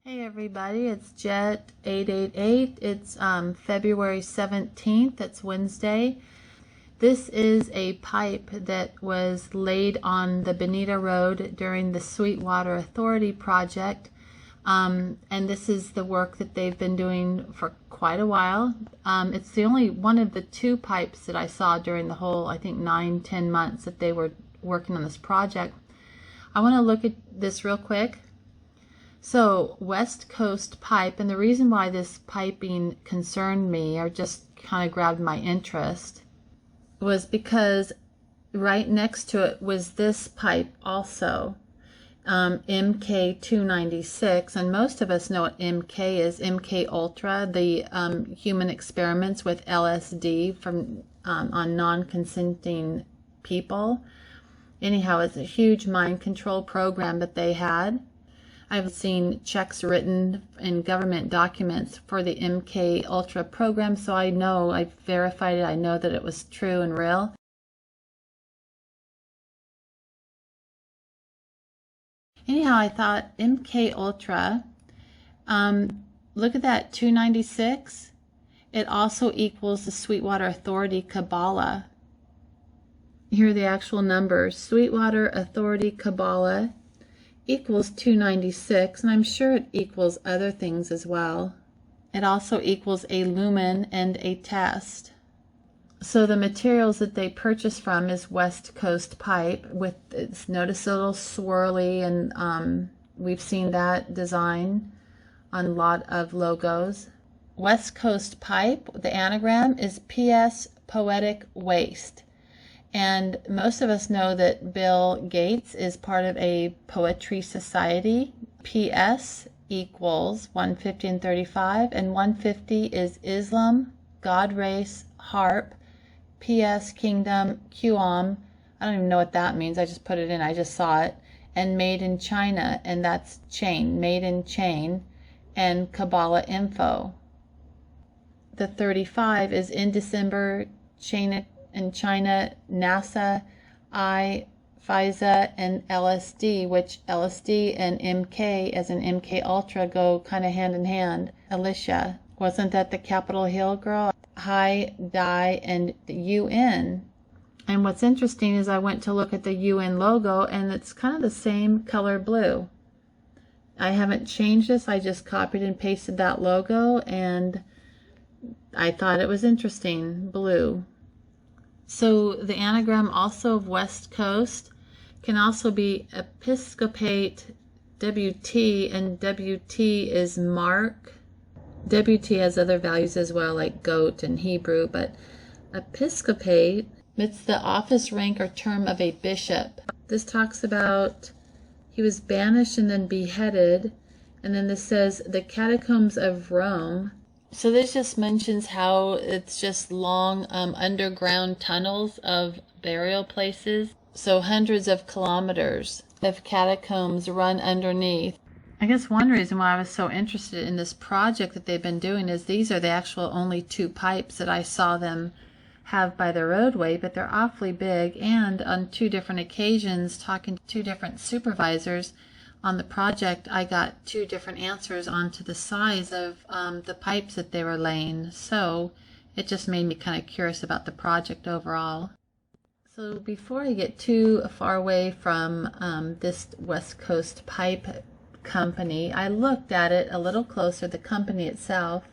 Hey everybody, it's Jet888. It's February 17th, it's Wednesday. This is a pipe that was laid on the Bonita Road during the Sweetwater Authority project. And this is the work that they've been doing for quite a while. It's the only one of the two pipes that I saw during the whole, I think, 9-10 months that they were working on this project. I want to look at this real quick. So, West Coast pipe, and the reason why this piping concerned me or just kind of grabbed my interest was because right next to it was this pipe also, MK296, and most of us know what MK is, MK Ultra, the human experiments with LSD from on non-consenting people. Anyhow, it's a huge mind control program that they had. I've seen checks written in government documents for the MK Ultra program, so I know, I've verified it, I know that it was true and real. Anyhow, I thought MK Ultra, look at that, 296. It also equals the Sweetwater Authority Kabbalah. Here are the actual numbers. Sweetwater Authority Kabbalah equals 296, and I'm sure it equals other things as well. It also equals a lumen and a test. So the materials that they purchase from is West Coast pipe with its, notice a little swirly, and we've seen that design on a lot of logos. West Coast pipe, the anagram is PS Poetic Waste. And most of us know that Bill Gates is part of a poetry society. PS equals 150 and 35, and 150 is Islam, God, race, harp, PS kingdom, QOM. I don't even know what that means. I just put it in. I just saw it. And made in China, and that's chain, made in chain, and Kabbalah info. The 35 is in December, chain in China, NASA, FISA, and LSD, which LSD and MK as an MK Ultra go kind of hand in hand. Alicia, wasn't that the Capitol Hill girl? High, die, and the UN. And what's interesting is I went to look at the UN logo, and it's kind of the same color blue. I haven't changed this, I just copied and pasted that logo, and I thought it was interesting, blue. So the anagram also of West Coast can also be Episcopate WT, and WT is Mark. WT has other values as well, like goat and Hebrew, but Episcopate, it's the office rank or term of a bishop. This talks about he was banished and then beheaded, and then this says the catacombs of Rome. So this just mentions how it's just long underground tunnels of burial places. So hundreds of kilometers of catacombs run underneath. I guess one reason why I was so interested in this project that they've been doing is these are the actual only two pipes that I saw them have by the roadway, but they're awfully big, and on two different occasions, talking to two different supervisors on the project, I got two different answers onto the size of the pipes that they were laying. So it just made me kind of curious about the project overall. So before I get too far away from this West Coast pipe company, I looked at it a little closer, the company itself.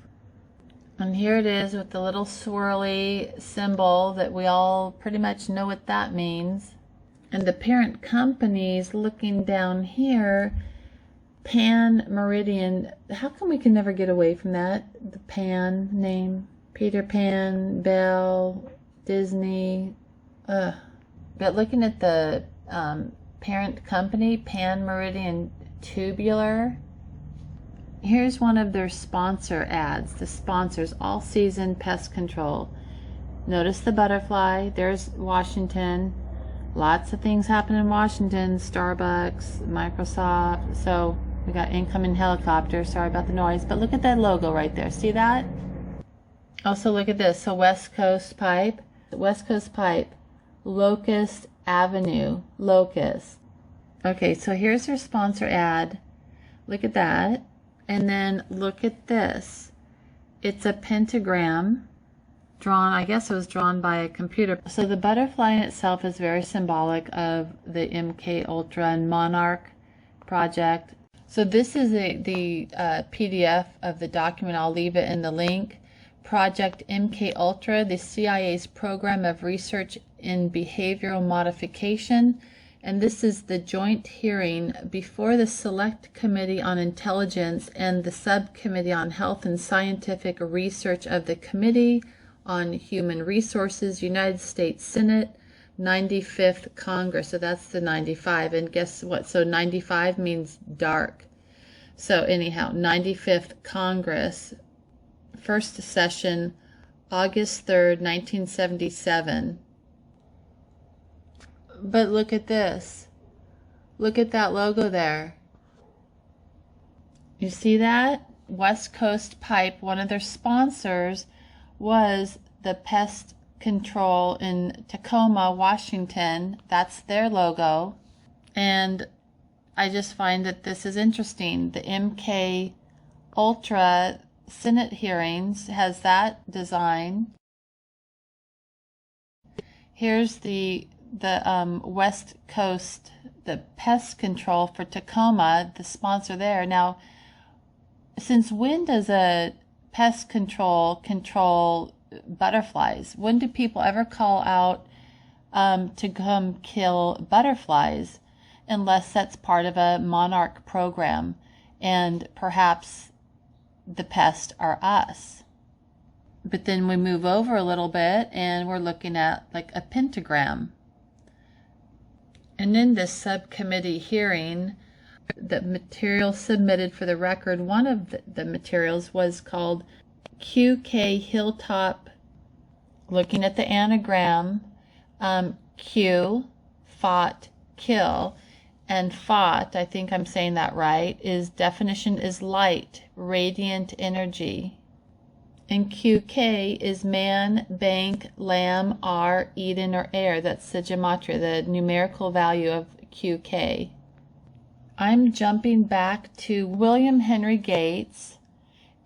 And here it is with the little swirly symbol that we all pretty much know what that means. And the parent company's looking down here, Pan Meridian. How come we can never get away from that? The Pan name, Peter Pan, Belle, Disney. But looking at the parent company, Pan Meridian Tubular, here's one of their sponsor ads. The sponsors, All Season Pest Control. Notice the butterfly. There's Washington. Lots of things happen in Washington, Starbucks, Microsoft. So we got incoming helicopter. Sorry about the noise, but look at that logo right there. See that? Also look at this. So West Coast pipe, Locust Avenue, Locust. Okay, so here's their sponsor ad. Look at that. And then look at this. It's a pentagram drawn, I guess it was drawn by a computer. So the butterfly in itself is very symbolic of the MK Ultra and Monarch project. So this is the PDF of the document. I'll leave it in the link. Project MK Ultra, the CIA's program of research in behavioral modification. And this is the joint hearing before the Select Committee on Intelligence and the Subcommittee on Health and Scientific Research of the Committee on Human Resources, United States Senate, 95th Congress. So that's the 95. And guess what? So 95 means dark. So anyhow, 95th Congress, first session, August 3rd, 1977. But look at this. Look at that logo there. You see that? West Coast Pipe, one of their sponsors was the pest control in Tacoma, Washington. That's their logo. And I just find that this is interesting. The MK Ultra Senate hearings has that design. Here's the West Coast, the pest control for Tacoma, the sponsor there. Now, since when does a pest control butterflies? When do people ever call out to come kill butterflies, unless that's part of a monarch program, and perhaps the pests are us? But then we move over a little bit and we're looking at like a pentagram. And in this subcommittee hearing, the material submitted for the record, one of the materials was called QK Hilltop, looking at the anagram, Q, fought, kill, and fought, I think I'm saying that right, is definition is light, radiant energy. And QK is man, bank, lamb, R, Eden, or air. That's the gematria, the numerical value of QK. I'm jumping back to William Henry Gates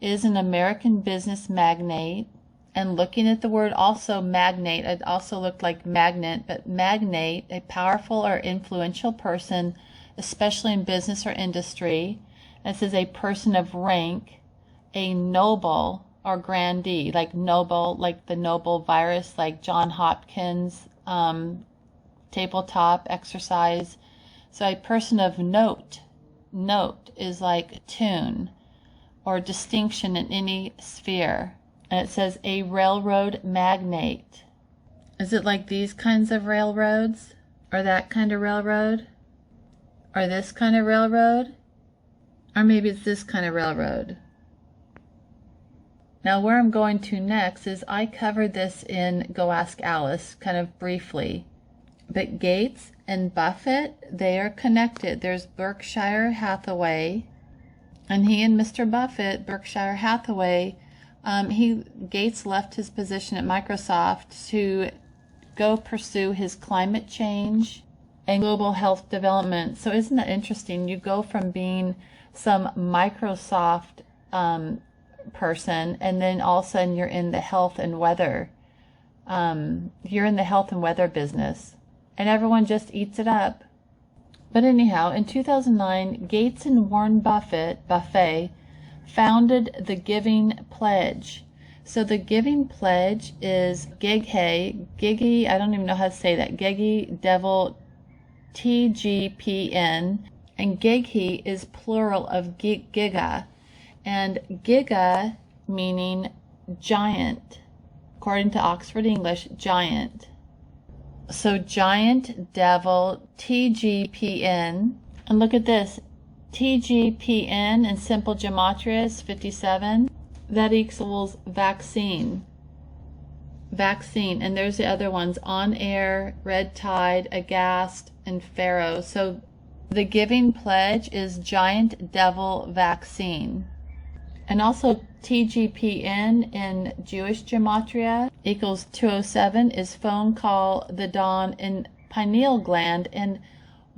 is an American business magnate, and looking at the word also magnate, it also looked like magnet, but magnate, a powerful or influential person, especially in business or industry. This is a person of rank, a noble or grandee, like Nobel, like the Nobel virus, like John Hopkins, tabletop exercise. So a person of note. Note is like tune or distinction in any sphere. And it says a railroad magnate. Is it like these kinds of railroads? Or that kind of railroad? Or this kind of railroad? Or maybe it's this kind of railroad. Now where I'm going to next is I covered this in Go Ask Alice kind of briefly. But Gates and Buffett, they are connected. There's Berkshire Hathaway, and he and Mr. Buffett, Berkshire Hathaway, Gates left his position at Microsoft to go pursue his climate change and global health development. So isn't that interesting? You go from being some Microsoft person, and then all of a sudden you're in the health and weather. You're in the health and weather business, and everyone just eats it up. But anyhow, in 2009, Gates and Warren Buffett founded the Giving Pledge. So the Giving Pledge is Gigi, I don't even know how to say that, Gigi Devil TGPN, and Gigi is plural of Giga, and Giga meaning giant, according to Oxford English, giant. So giant devil TGPN, and look at this, TGPN in simple gematria is 57. That equals vaccine. Vaccine, and there's the other ones, on air, red tide, aghast, and pharaoh. So the Giving Pledge is giant devil vaccine. And also TGPN in Jewish gematria equals 207 is phone call the dawn in pineal gland. And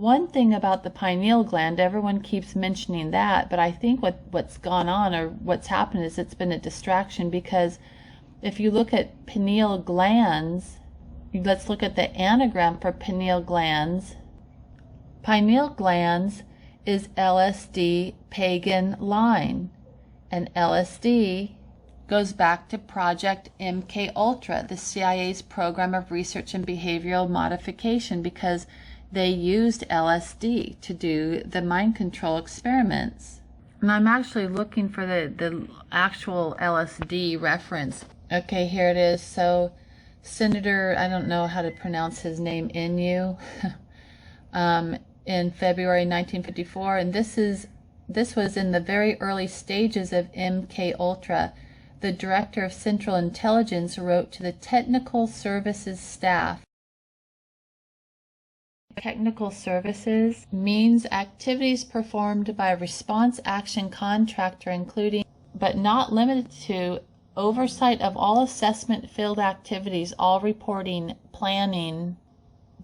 One thing about the pineal gland, everyone keeps mentioning that, but I think what's gone on, or what's happened, is it's been a distraction, because if you look at pineal glands, let's look at the anagram for pineal glands. Pineal glands is LSD pagan line, and LSD goes back to Project MK Ultra, the CIA's program of research and behavioral modification, because they used LSD to do the mind control experiments. And I'm actually looking for the actual LSD reference. Okay, here it is. So Senator, I don't know how to pronounce his name, Inyu, in February 1954, and this was in the very early stages of MK Ultra. The Director of Central Intelligence wrote to the Technical Services staff. Technical Services means activities performed by a response action contractor, including but not limited to oversight of all assessment field activities, all reporting, planning,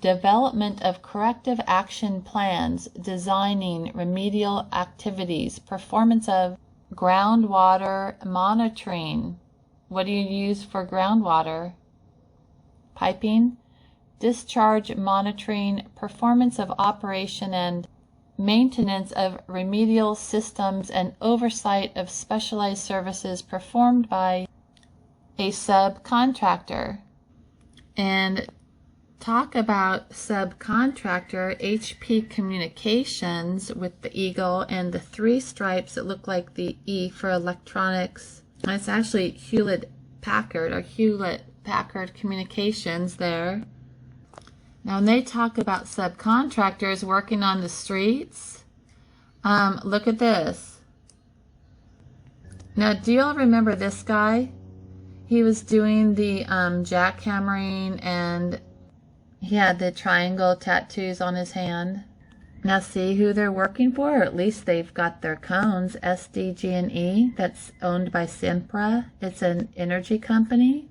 development of corrective action plans, designing remedial activities, performance of groundwater monitoring. What do you use for groundwater? Piping. Discharge monitoring, performance of operation and maintenance of remedial systems, and oversight of specialized services performed by a subcontractor. And talk about subcontractor, HP Communications with the eagle and the three stripes that look like the E for electronics. It's actually Hewlett-Packard, or Hewlett-Packard Communications there. Now, when they talk about subcontractors working on the streets, look at this. Now, do you all remember this guy? He was doing the jackhammering, and he had the triangle tattoos on his hand. Now, see who they're working for? Or at least they've got their cones. SDG&E, that's owned by Sempra. It's an energy company.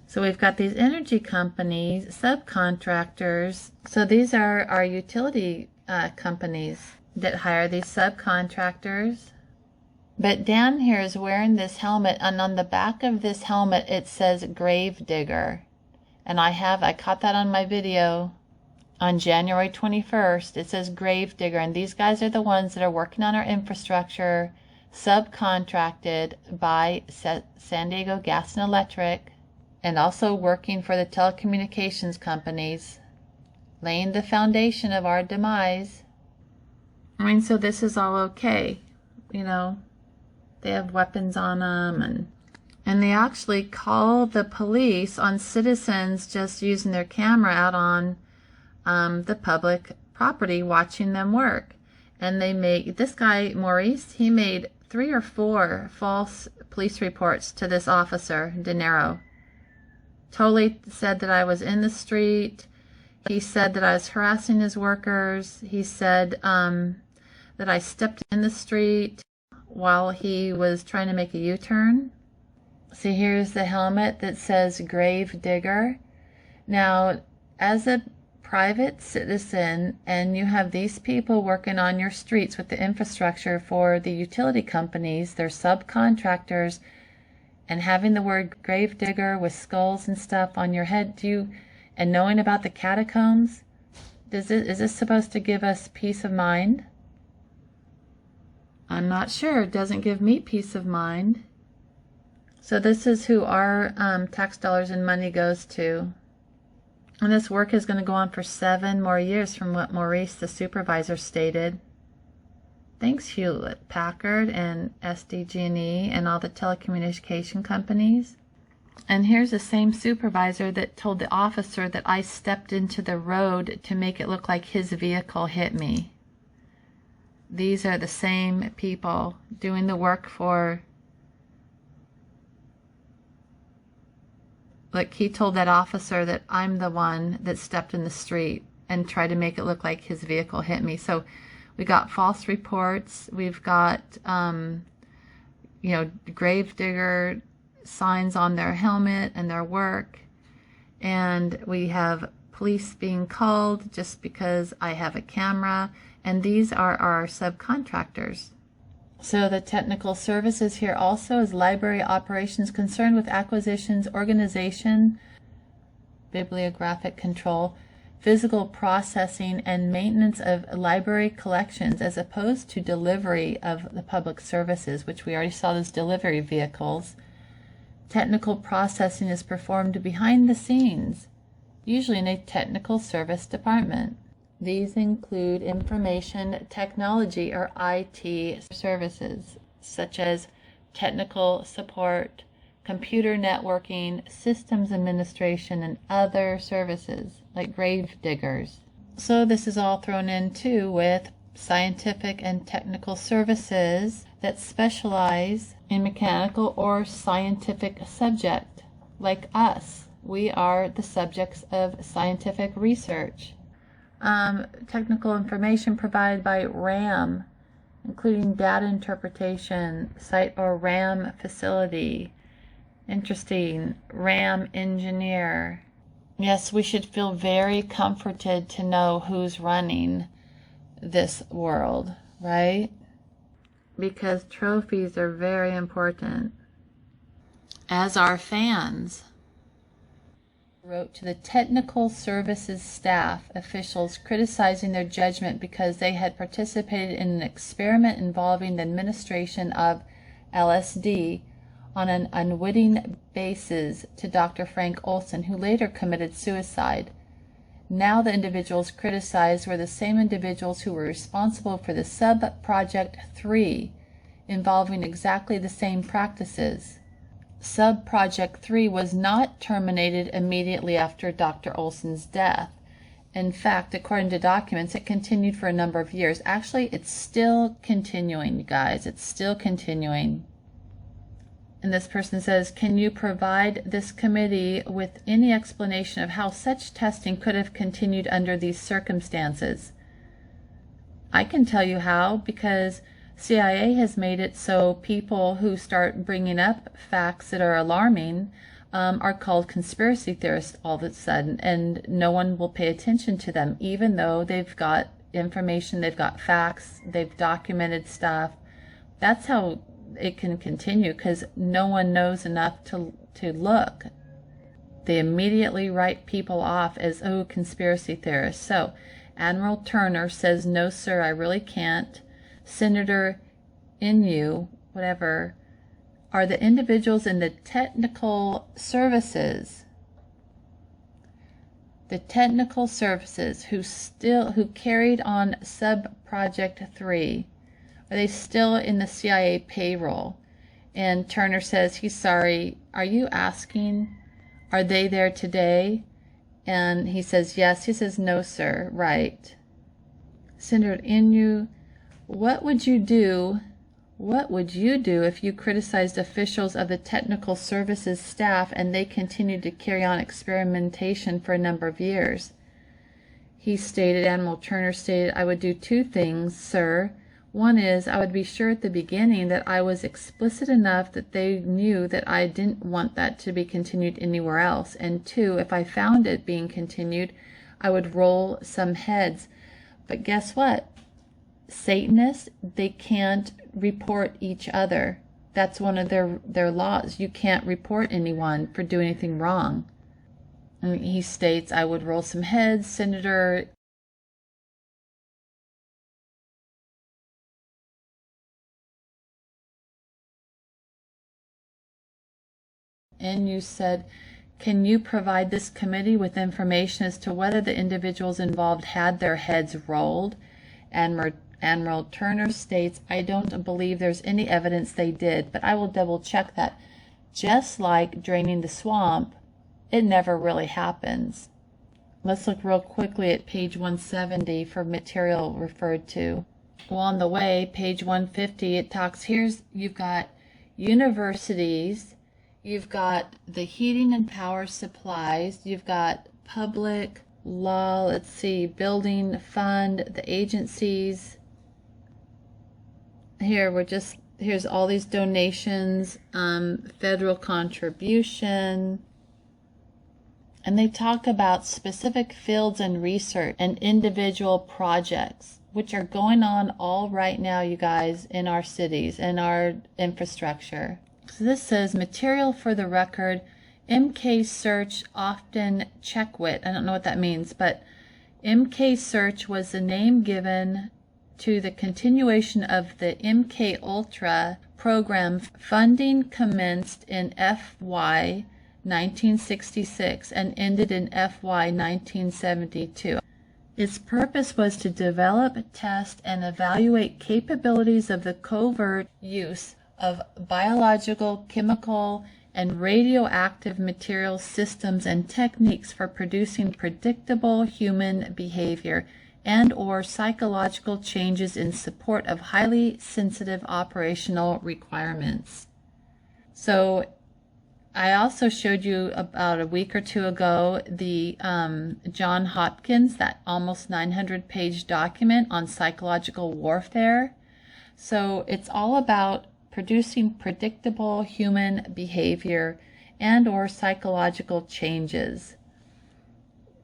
So we've got these energy companies, subcontractors. So these are our utility companies that hire these subcontractors. But Dan here is wearing this helmet, and on the back of this helmet it says grave digger. And I caught that on my video on January 21st. It says grave digger, and these guys are the ones that are working on our infrastructure, subcontracted by San Diego Gas and Electric, and also working for the telecommunications companies, laying the foundation of our demise. I mean, so this is all okay. You know, they have weapons on them, and they actually call the police on citizens just using their camera out on the public property, watching them work. And they make, this guy, Maurice, he made 3 or 4 false police reports to this officer, De Niro. Totally said that I was in the street. He said that I was harassing his workers. He said that I stepped in the street while he was trying to make a U-turn. See, here's the helmet that says grave digger. Now, as a private citizen, and you have these people working on your streets with the infrastructure for the utility companies, they're subcontractors, and having the word grave digger with skulls and stuff on your head, and knowing about the catacombs, is this supposed to give us peace of mind? I'm not sure. It doesn't give me peace of mind. So this is who our tax dollars and money goes to. And this work is going to go on for 7 more years from what Maurice, the supervisor, stated. Thanks, Hewlett-Packard and SDG&E and all the telecommunication companies. And here's the same supervisor that told the officer that I stepped into the road to make it look like his vehicle hit me. These are the same people doing the work for... Look, he told that officer that I'm the one that stepped in the street and tried to make it look like his vehicle hit me. So we got false reports. We've got, gravedigger signs on their helmet and their work. And we have police being called just because I have a camera, and these are our subcontractors. So the technical services here also is library operations concerned with acquisitions, organization, bibliographic control, physical processing, and maintenance of library collections, as opposed to delivery of the public services, which we already saw as delivery vehicles. Technical processing is performed behind the scenes, usually in a technical service department. These include information technology or IT services, such as technical support, computer networking, systems administration, and other services like grave diggers. So this is all thrown in too with scientific and technical services that specialize in mechanical or scientific subject, like us. We are the subjects of scientific research. Technical information provided by RAM, including data interpretation, site or RAM facility. Interesting. RAM engineer. Yes, we should feel very comforted to know who's running this world, right? Because trophies are very important, as are fans. Wrote to the technical services staff officials criticizing their judgment because they had participated in an experiment involving the administration of LSD on an unwitting basis to Dr. Frank Olson, who later committed suicide. Now the individuals criticized were the same individuals who were responsible for the Sub-Project 3, involving exactly the same practices. Sub-Project 3 was not terminated immediately after Dr. Olson's death. In fact, according to documents, it continued for a number of years. Actually, it's still continuing, you guys. It's still continuing. And this person says, can you provide this committee with any explanation of how such testing could have continued under these circumstances? I can tell you how, because CIA has made it so people who start bringing up facts that are alarming are called conspiracy theorists all of a sudden, and no one will pay attention to them, even though they've got information, they've got facts, they've documented stuff. That's how it can continue, because no one knows enough to look. They immediately write people off as, oh, conspiracy theorists. So Admiral Turner says, no, sir, I really can't. Senator Inyu, whatever, are the individuals in the technical services. The technical services who carried on Sub-Project 3, are they still in the CIA payroll? And Turner says he's sorry. Are you asking, are they there today? And he says yes. He says no, sir. Right. Senator Inyu, what would you do if you criticized officials of the technical services staff and they continued to carry on experimentation for a number of years? He stated, Admiral Turner stated, I would do two things, sir. One is, I would be sure at the beginning that I was explicit enough that they knew that I didn't want that to be continued anywhere else. And two, if I found it being continued, I would roll some heads. But guess what? Satanists, they can't report each other. That's one of their laws. You can't report anyone for doing anything wrong. And he states, I would roll some heads, Senator. And you said, can you provide this committee with information as to whether the individuals involved had their heads rolled? Admiral Turner states, I don't believe there's any evidence they did, but I will double check that. Just like draining the swamp, it never really happens. Let's look real quickly at page 170 for material referred to. Well, on the way, page 150, it talks, you've got universities, you've got the heating and power supplies, you've got public law, let's see, building fund, the agencies. Here's all these donations, federal contribution, And they talk about specific fields and research and individual projects, which are going on all right now, you guys, in our cities, in our infrastructure. So this says, material for the record, MK search often checkwit. I don't know what that means, but MK search was the name given to the continuation of the MK Ultra program. Funding commenced in FY 1966 and ended in FY 1972. Its purpose was to develop, test, and evaluate capabilities of the covert use of biological, chemical, and radioactive materials, systems, and techniques for producing predictable human behavior and or psychological changes in support of highly sensitive operational requirements. So I also showed you about a week or two ago the John Hopkins, that almost 900-page document on psychological warfare. So it's all about producing predictable human behavior and or psychological changes.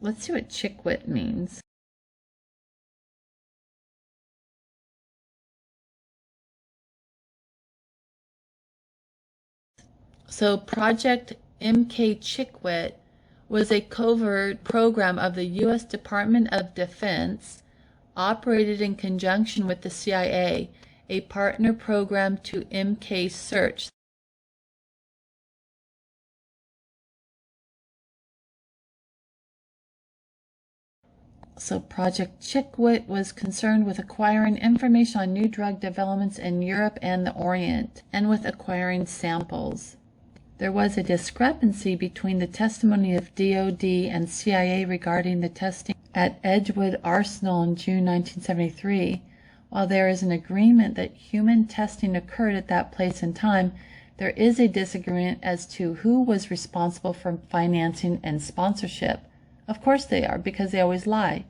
Let's see what chickwit means. So Project MK Chickwit was a covert program of the U.S. Department of Defense, operated in conjunction with the CIA, a partner program to MK Search. So Project Chickwit was concerned with acquiring information on new drug developments in Europe and the Orient, and with acquiring samples. There was a discrepancy between the testimony of DoD and CIA regarding the testing at Edgewood Arsenal in June 1973. While there is an agreement that human testing occurred at that place and time, there is a disagreement as to who was responsible for financing and sponsorship. Of course they are, because they always lie.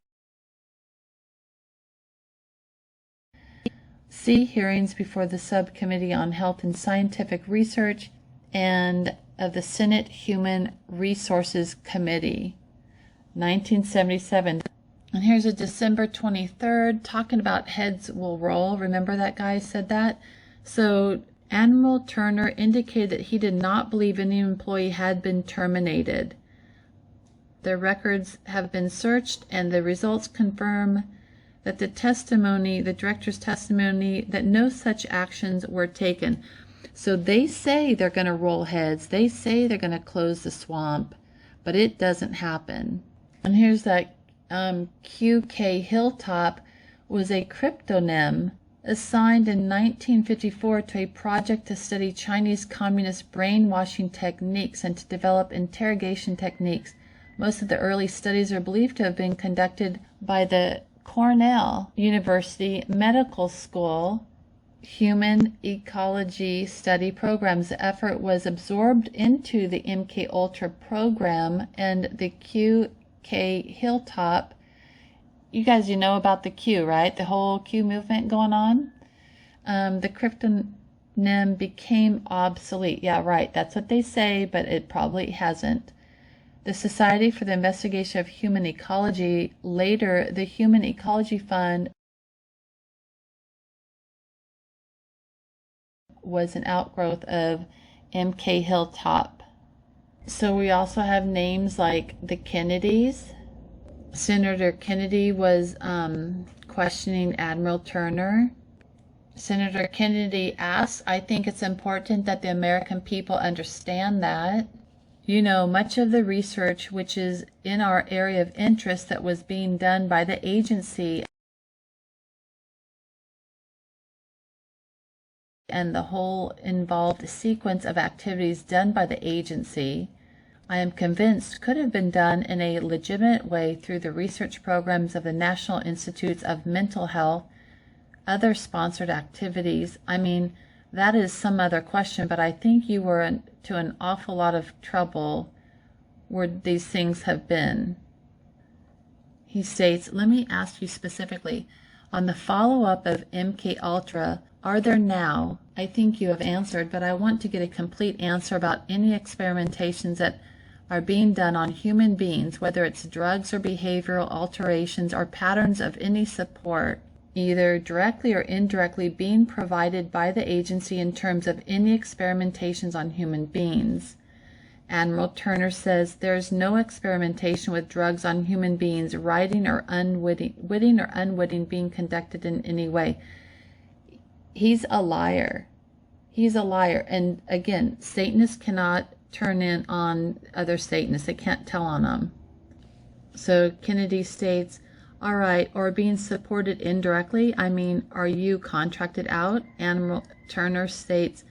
See hearings before the Subcommittee on Health and Scientific Research and of the Senate Human Resources Committee, 1977. And here's a December 23rd talking about heads will roll. Remember that guy said that? So Admiral Turner indicated that he did not believe any employee had been terminated. Their records have been searched, and the results confirm that the director's testimony, that no such actions were taken. So they say they're going to roll heads. They say they're going to close the swamp, but it doesn't happen. And here's that QK Hilltop was a cryptonym assigned in 1954 to a project to study Chinese communist brainwashing techniques and to develop interrogation techniques. Most of the early studies are believed to have been conducted by the Cornell University Medical School Human Ecology Study programs. The effort was absorbed into the MK Ultra program, and the QK Hilltop, you guys, you know about the Q, right? The whole Q movement going on. The cryptonym became obsolete. Yeah, right. That's what they say, but it probably hasn't. The Society for the Investigation of Human Ecology, later the Human Ecology Fund, was an outgrowth of MK Hilltop. So we also have names like the Kennedys. Senator Kennedy was questioning Admiral Turner. Senator Kennedy asks, I think it's important that the American people understand that. You know, much of the research which is in our area of interest that was being done by the agency and the whole involved sequence of activities done by the agency, I am convinced could have been done in a legitimate way through the research programs of the National Institutes of Mental Health, other sponsored activities. I mean, that is some other question, but I think you were into an awful lot of trouble where these things have been. He states, let me ask you specifically, on the follow-up of MK Ultra, are there now, I think you have answered, but I want to get a complete answer about any experimentations that are being done on human beings, whether it's drugs or behavioral alterations or patterns of any support, either directly or indirectly being provided by the agency in terms of any experimentations on human beings. Admiral Turner says there's no experimentation with drugs on human beings, witting or unwitting, being conducted in any way. He's a liar. He's a liar. And again, Satanists cannot turn in on other Satanists. They can't tell on them. So Kennedy states, all right, or being supported indirectly, I mean, are you contracted out? Admiral Turner states,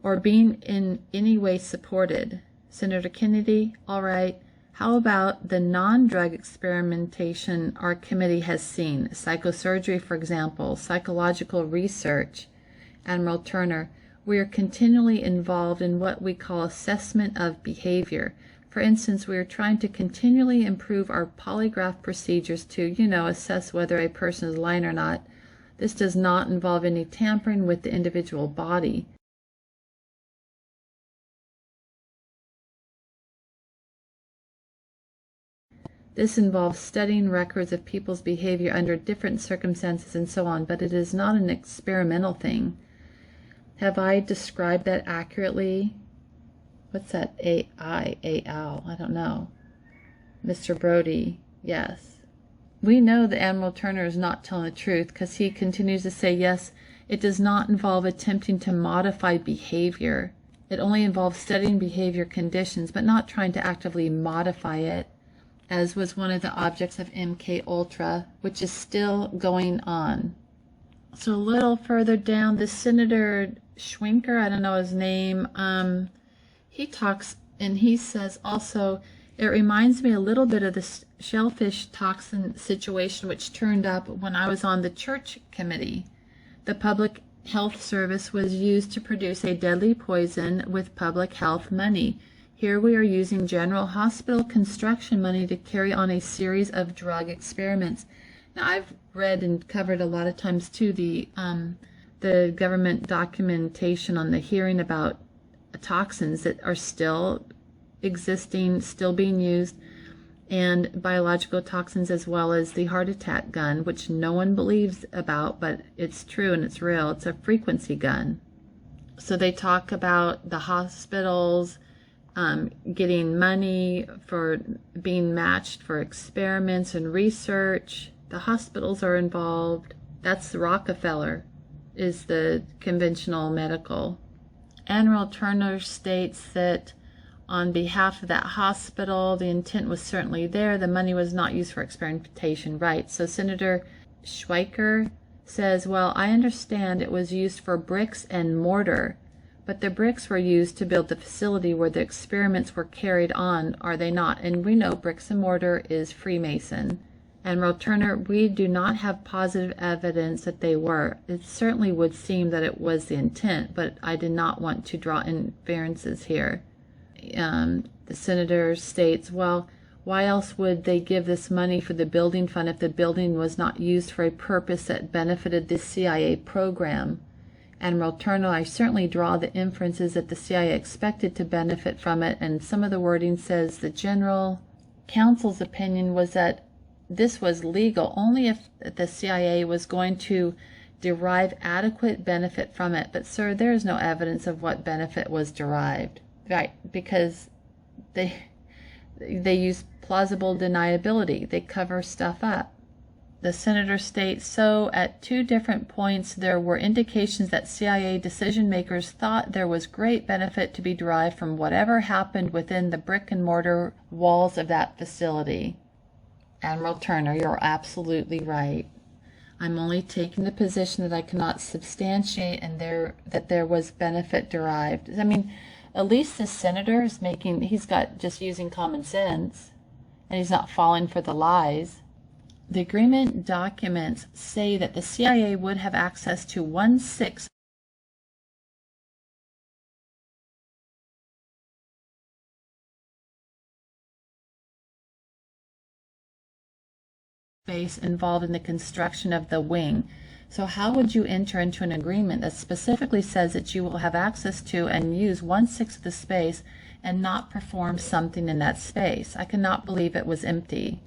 or being in any way supported. Senator Kennedy, all right, how about the non-drug experimentation our committee has seen? Psychosurgery, for example, psychological research. Admiral Turner, we are continually involved in what we call assessment of behavior. For instance, we are trying to continually improve our polygraph procedures to, assess whether a person is lying or not. This does not involve any tampering with the individual body. This involves studying records of people's behavior under different circumstances and so on, but it is not an experimental thing. Have I described that accurately? What's that? eviI? I don't know. Mr. Brody, yes. We know that Admiral Turner is not telling the truth because he continues to say, yes, it does not involve attempting to modify behavior. It only involves studying behavior conditions, but not trying to actively modify it, as was one of the objects of MK Ultra, which is still going on. So a little further down, the Senator Schwenker, I don't know his name, he talks and he says also, it reminds me a little bit of the shellfish toxin situation which turned up when I was on the church committee. The Public Health Service was used to produce a deadly poison with public health money. Here we are using general hospital construction money to carry on a series of drug experiments. Now I've read and covered a lot of times too the government documentation on the hearing about toxins that are still existing, still being used, and biological toxins as well as the heart attack gun, which no one believes about, but it's true and it's real. It's a frequency gun. So they talk about the hospitals getting money for being matched for experiments and research. The hospitals are involved. That's Rockefeller, is the conventional medical. Admiral Turner states that on behalf of that hospital, the intent was certainly there. The money was not used for experimentation, right? So Senator Schweiker says, well, I understand it was used for bricks and mortar, but the bricks were used to build the facility where the experiments were carried on, are they not? And we know bricks and mortar is Freemason. Admiral Turner, we do not have positive evidence that they were. It certainly would seem that it was the intent, but I did not want to draw inferences here. The senator states, well, why else would they give this money for the building fund if the building was not used for a purpose that benefited the CIA program? Admiral Turner, I certainly draw the inferences that the CIA expected to benefit from it, and some of the wording says the general counsel's opinion was that this was legal only if the CIA was going to derive adequate benefit from it. But sir, there is no evidence of what benefit was derived, right? Because they use plausible deniability. They cover stuff up. The senator states, so at two different points there were indications that CIA decision makers thought there was great benefit to be derived from whatever happened within the brick and mortar walls of that facility. Admiral Turner, you're absolutely right. I'm only taking the position that I cannot substantiate and that there was benefit derived. I mean, at least the senator is he's got just using common sense, and he's not falling for the lies. The agreement documents say that the CIA would have access to 1/6 space involved in the construction of the wing. So how would you enter into an agreement that specifically says that you will have access to and use 1/6 of the space and not perform something in that space? I cannot believe it was empty.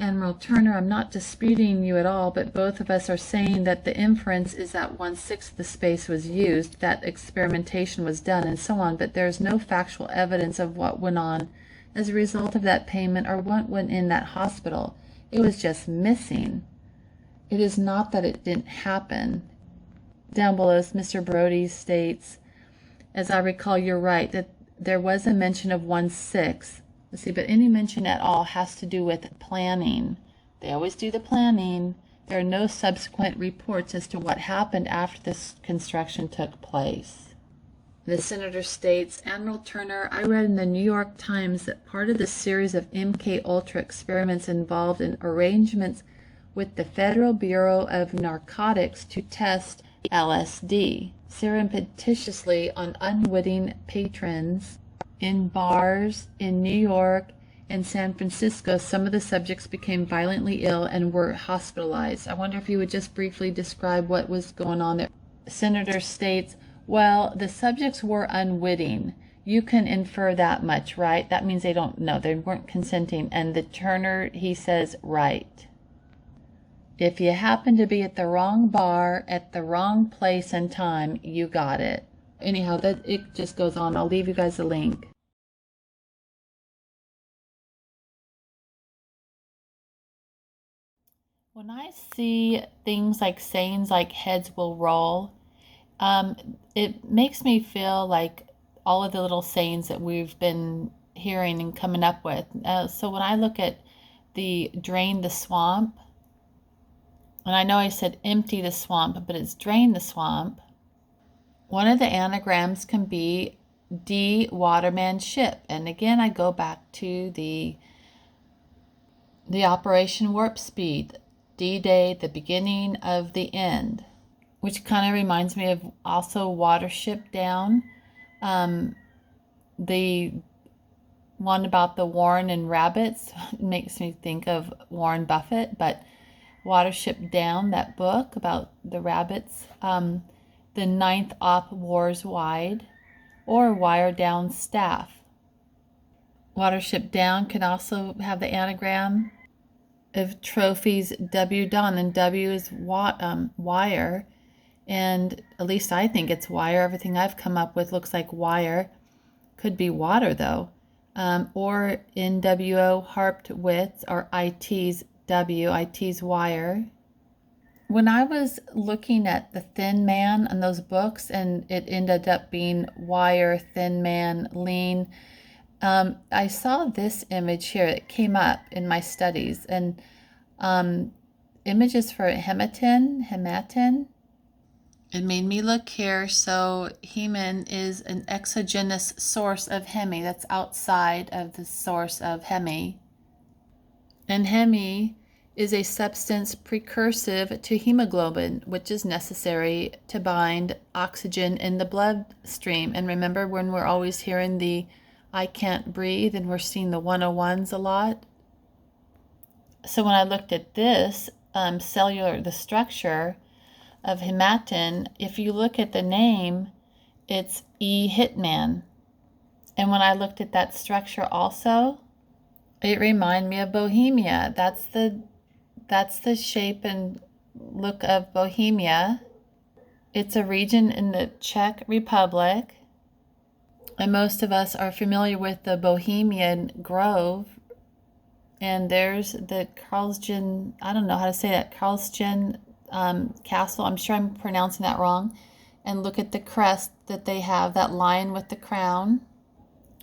Admiral Turner, I'm not disputing you at all, but both of us are saying that the inference is that 1/6 of the space was used, that experimentation was done, and so on, but there's no factual evidence of what went on as a result of that payment or what went in that hospital. It was just missing. It is not that it didn't happen. Down below, Mr. Brody states, as I recall, you're right, that there was a mention of 1/6. Let's see, but any mention at all has to do with planning. They always do the planning. There are no subsequent reports as to what happened after this construction took place. The senator states, Admiral Turner, I read in the New York Times that part of the series of MK Ultra experiments involved in arrangements with the Federal Bureau of Narcotics to test LSD surreptitiously on unwitting patrons in bars in New York and San Francisco. Some of the subjects became violently ill and were hospitalized. I wonder if you would just briefly describe what was going on there. Senator states, well, the subjects were unwitting. You can infer that much, right? That means they don't know. They weren't consenting. And the Turner, he says, right. If you happen to be at the wrong bar at the wrong place and time, you got it. Anyhow, it just goes on. I'll leave you guys a link. When I see things like sayings like heads will roll, it makes me feel like all of the little sayings that we've been hearing and coming up with. So when I look at the drain the swamp, and I know I said empty the swamp, but it's drain the swamp. One of the anagrams can be D Waterman ship. And again, I go back to the Operation Warp Speed, D-Day, the beginning of the end, which kind of reminds me of also Watership Down. The one about the Warren and rabbits makes me think of Warren Buffett, but Watership Down, that book about the rabbits, the Ninth Op Wars Wide, or Wire Down Staff. Watership Down can also have the anagram of trophies W Down, and W is wire, and at least I think it's wire. Everything I've come up with looks like wire. Could be water though. Or NWO harped widths, or IT's W, IT's wire. When I was looking at the Thin Man on those books, and it ended up being wire, thin man, lean, I saw this image here. It came up in my studies, and images for Hematin. It made me look here. So Heman is an exogenous source of Hemi. That's outside of the source of Hemi. And Hemi is a substance precursive to hemoglobin, which is necessary to bind oxygen in the bloodstream. And remember, when we're always hearing the I can't breathe, and we're seeing the 101s a lot. So when I looked at this the structure of Hematin, if you look at the name, it's E Hitman. And when I looked at that structure also, it reminded me of Bohemia. That's the shape and look of Bohemia. It's a region in the Czech Republic. And most of us are familiar with the Bohemian Grove. And there's the Karlsruhe, I don't know how to say that, Karlsruhe castle. I'm sure I'm pronouncing that wrong. And look at the crest that they have, that lion with the crown.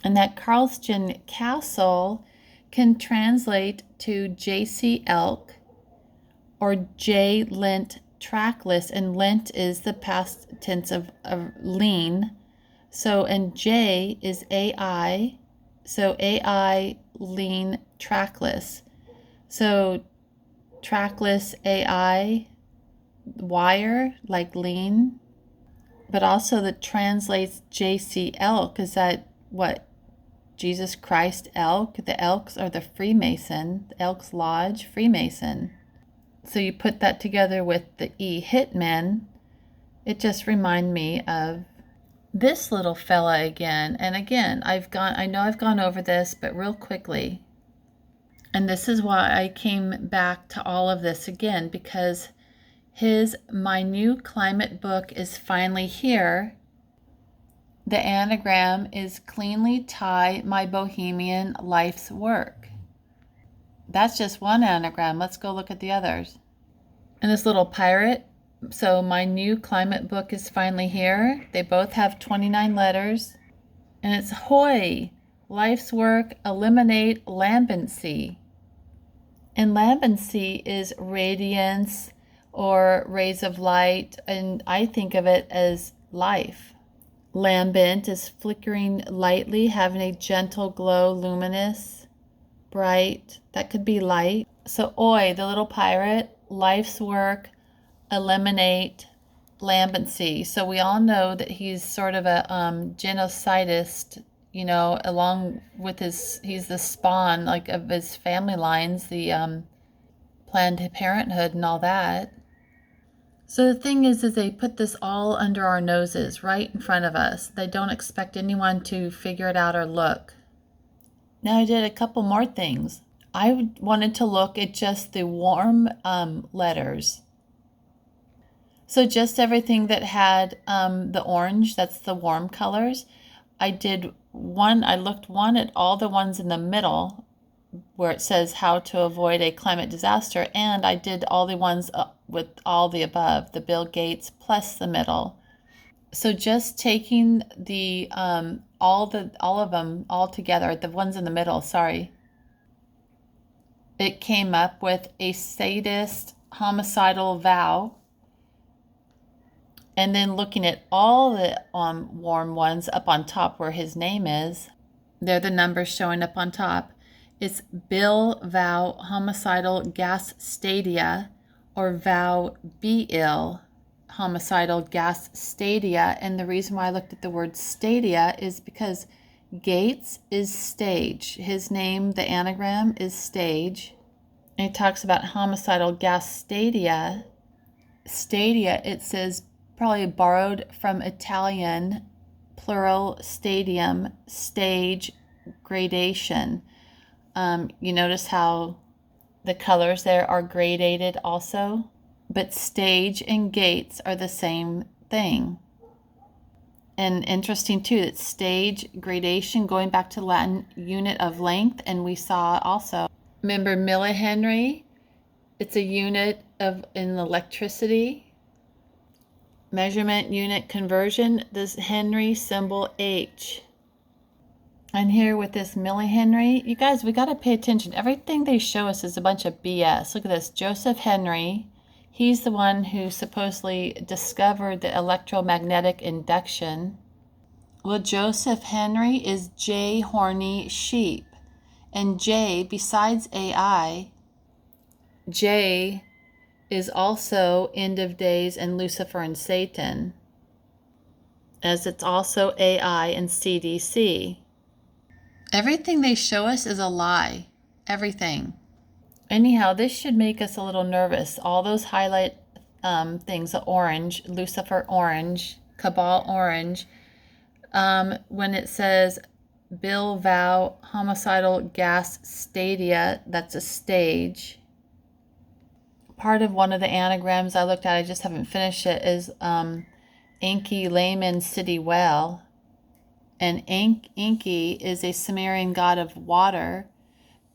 And that Karlsruhe castle can translate to JC Elk or J Lent trackless, and Lent is the past tense of lean. So, and J is AI, so AI lean trackless. So trackless AI wire, like lean, but also that translates JC Elk. Is that what? Jesus Christ Elk? The Elks are the Freemason, the Elks Lodge, Freemason. So you put that together with the E hitmen, it just reminds me of this little fella again. And again, I know I've gone over this, but real quickly. And this is why I came back to all of this again, because My New Climate book is finally here. The anagram is cleanly tie my bohemian life's work. That's just one anagram. Let's go look at the others. And this little pirate. So My New Climate book is finally here. They both have 29 letters. And it's hoy, life's work, eliminate lambency. And lambency is radiance or rays of light. And I think of it as life. Lambent is flickering lightly, having a gentle glow, luminous, bright. That could be light. So oi, the little pirate, life's work, eliminate lambency. So we all know that he's sort of a genocidist, along with he's the spawn like of his family lines, the Planned Parenthood and all that. So the thing is they put this all under our noses, right in front of us. They don't expect anyone to figure it out or look. Now I did a couple more things. I wanted to look at just the warm letters. So just everything that had the orange, that's the warm colors. I looked at all the ones in the middle where it says how to avoid a climate disaster, and I did all the ones with all the above, the Bill Gates plus the middle. So just taking the all of them all together, the ones in the middle, sorry, it came up with a sadist homicidal vow. And then looking at all the warm ones up on top where his name is, they're the numbers showing up on top. It's Bill Vow Homicidal Gas Stadia, or Vow Be Ill Homicidal Gas Stadia. And the reason why I looked at the word stadia is because Gates is stage. His name, the anagram, is stage. And he talks about homicidal gas stadia. Stadia, it says, probably borrowed from Italian, plural stadium, stage, gradation. You notice how the colors there are gradated also, but stage and gates are the same thing. And interesting too that stage, gradation, going back to Latin, unit of length, and we saw also, remember millihenry, it's a unit in electricity. Measurement unit conversion, this Henry symbol H. And here with this millihenry, you guys, we got to pay attention. Everything they show us is a bunch of BS. Look at this, Joseph Henry. He's the one who supposedly discovered the electromagnetic induction. Well, Joseph Henry is J horny sheep. And J, besides AI, J is also end of days and Lucifer and Satan, as it's also AI and CDC. Everything they show us is a lie. Everything. Anyhow, this should make us a little nervous. All those highlight things, orange, Lucifer orange, Cabal orange, when it says Bill Vow Homicidal Gas Stadia, that's a stage. Part of one of the anagrams I looked at, I just haven't finished it, is Enki Layman City Well. And Enki is a Sumerian god of water.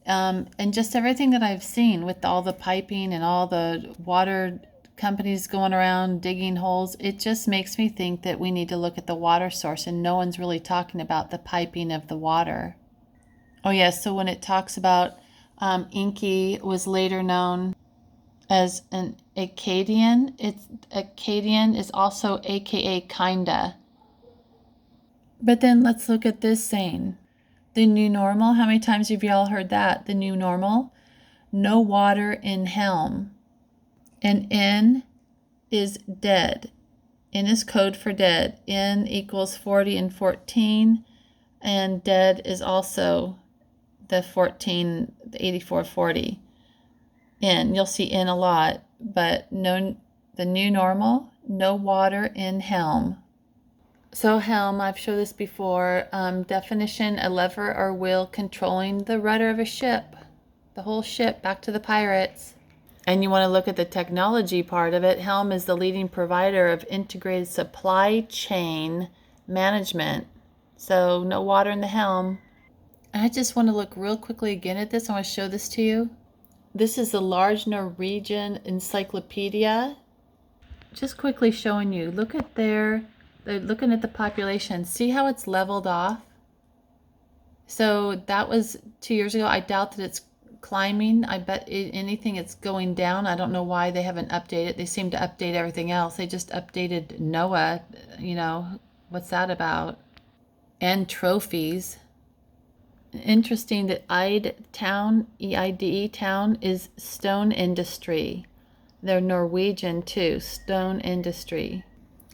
And just everything that I've seen with all the piping and all the water companies going around digging holes, it just makes me think that we need to look at the water source, and no one's really talking about the piping of the water. Oh yes, so when it talks about Enki was later known as an Akkadian, Akkadian is also AKA kinda. But then let's look at this saying. The new normal, how many times have y'all heard that? The new normal, no water in helm. And N is dead. N is code for dead. N equals 40 and 14. And dead is also the 14, the 8440. in. You'll see in a lot, but no, the new normal, no water in helm. So helm, I've showed this before. Definition, a lever or wheel controlling the rudder of a ship. The whole ship, back to the pirates. And you want to look at the technology part of it. Helm is the leading provider of integrated supply chain management. So no water in the helm. I just want to look real quickly again at this. I want to show this to you. This is the large Norwegian encyclopedia. Just quickly showing you. Look at they're looking at the population. See how it's leveled off? So that was 2 years ago. I doubt that it's climbing. I bet anything it's going down. I don't know why they haven't updated. They seem to update everything else. They just updated Noah. You know, what's that about? And trophies. Interesting that Eide town, EIDE town, is stone industry. They're Norwegian too, stone industry.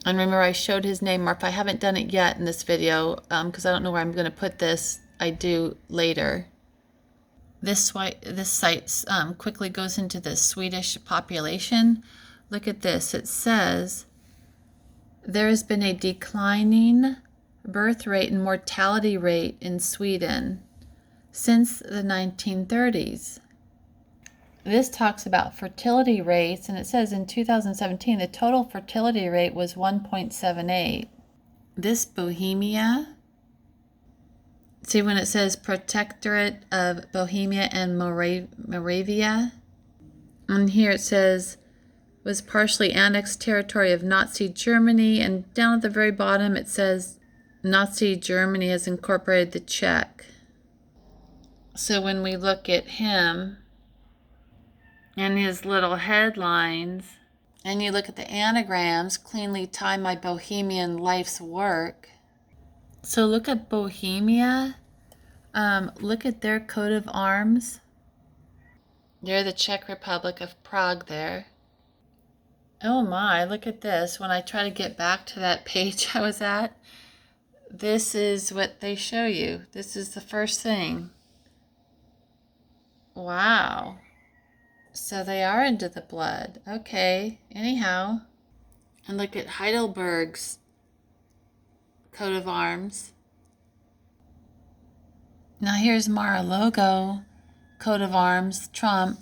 And remember, I showed his name, or if I haven't done it yet in this video, because I don't know where I'm going to put this, I do later. This site quickly goes into the Swedish population. Look at this. It says there has been a declining birth rate and mortality rate in Sweden since the 1930s. This talks about fertility rates, and it says in 2017 the total fertility rate was 1.78. This Bohemia, see when it says Protectorate of Bohemia and Moravia, and here it says was partially annexed territory of Nazi Germany, and down at the very bottom it says Nazi Germany has incorporated the Czech. So when we look at him and his little headlines, and you look at the anagrams, cleanly tie my Bohemian life's work. So look at Bohemia. Look at their coat of arms. They're the Czech Republic of Prague there. Oh my, look at this. When I try to get back to that page I was at, this is what they show you. This is the first thing. Wow. So they are into the blood. Okay, anyhow. And look at Heidelberg's coat of arms. Now here's Mar-a-Lago coat of arms, Trump,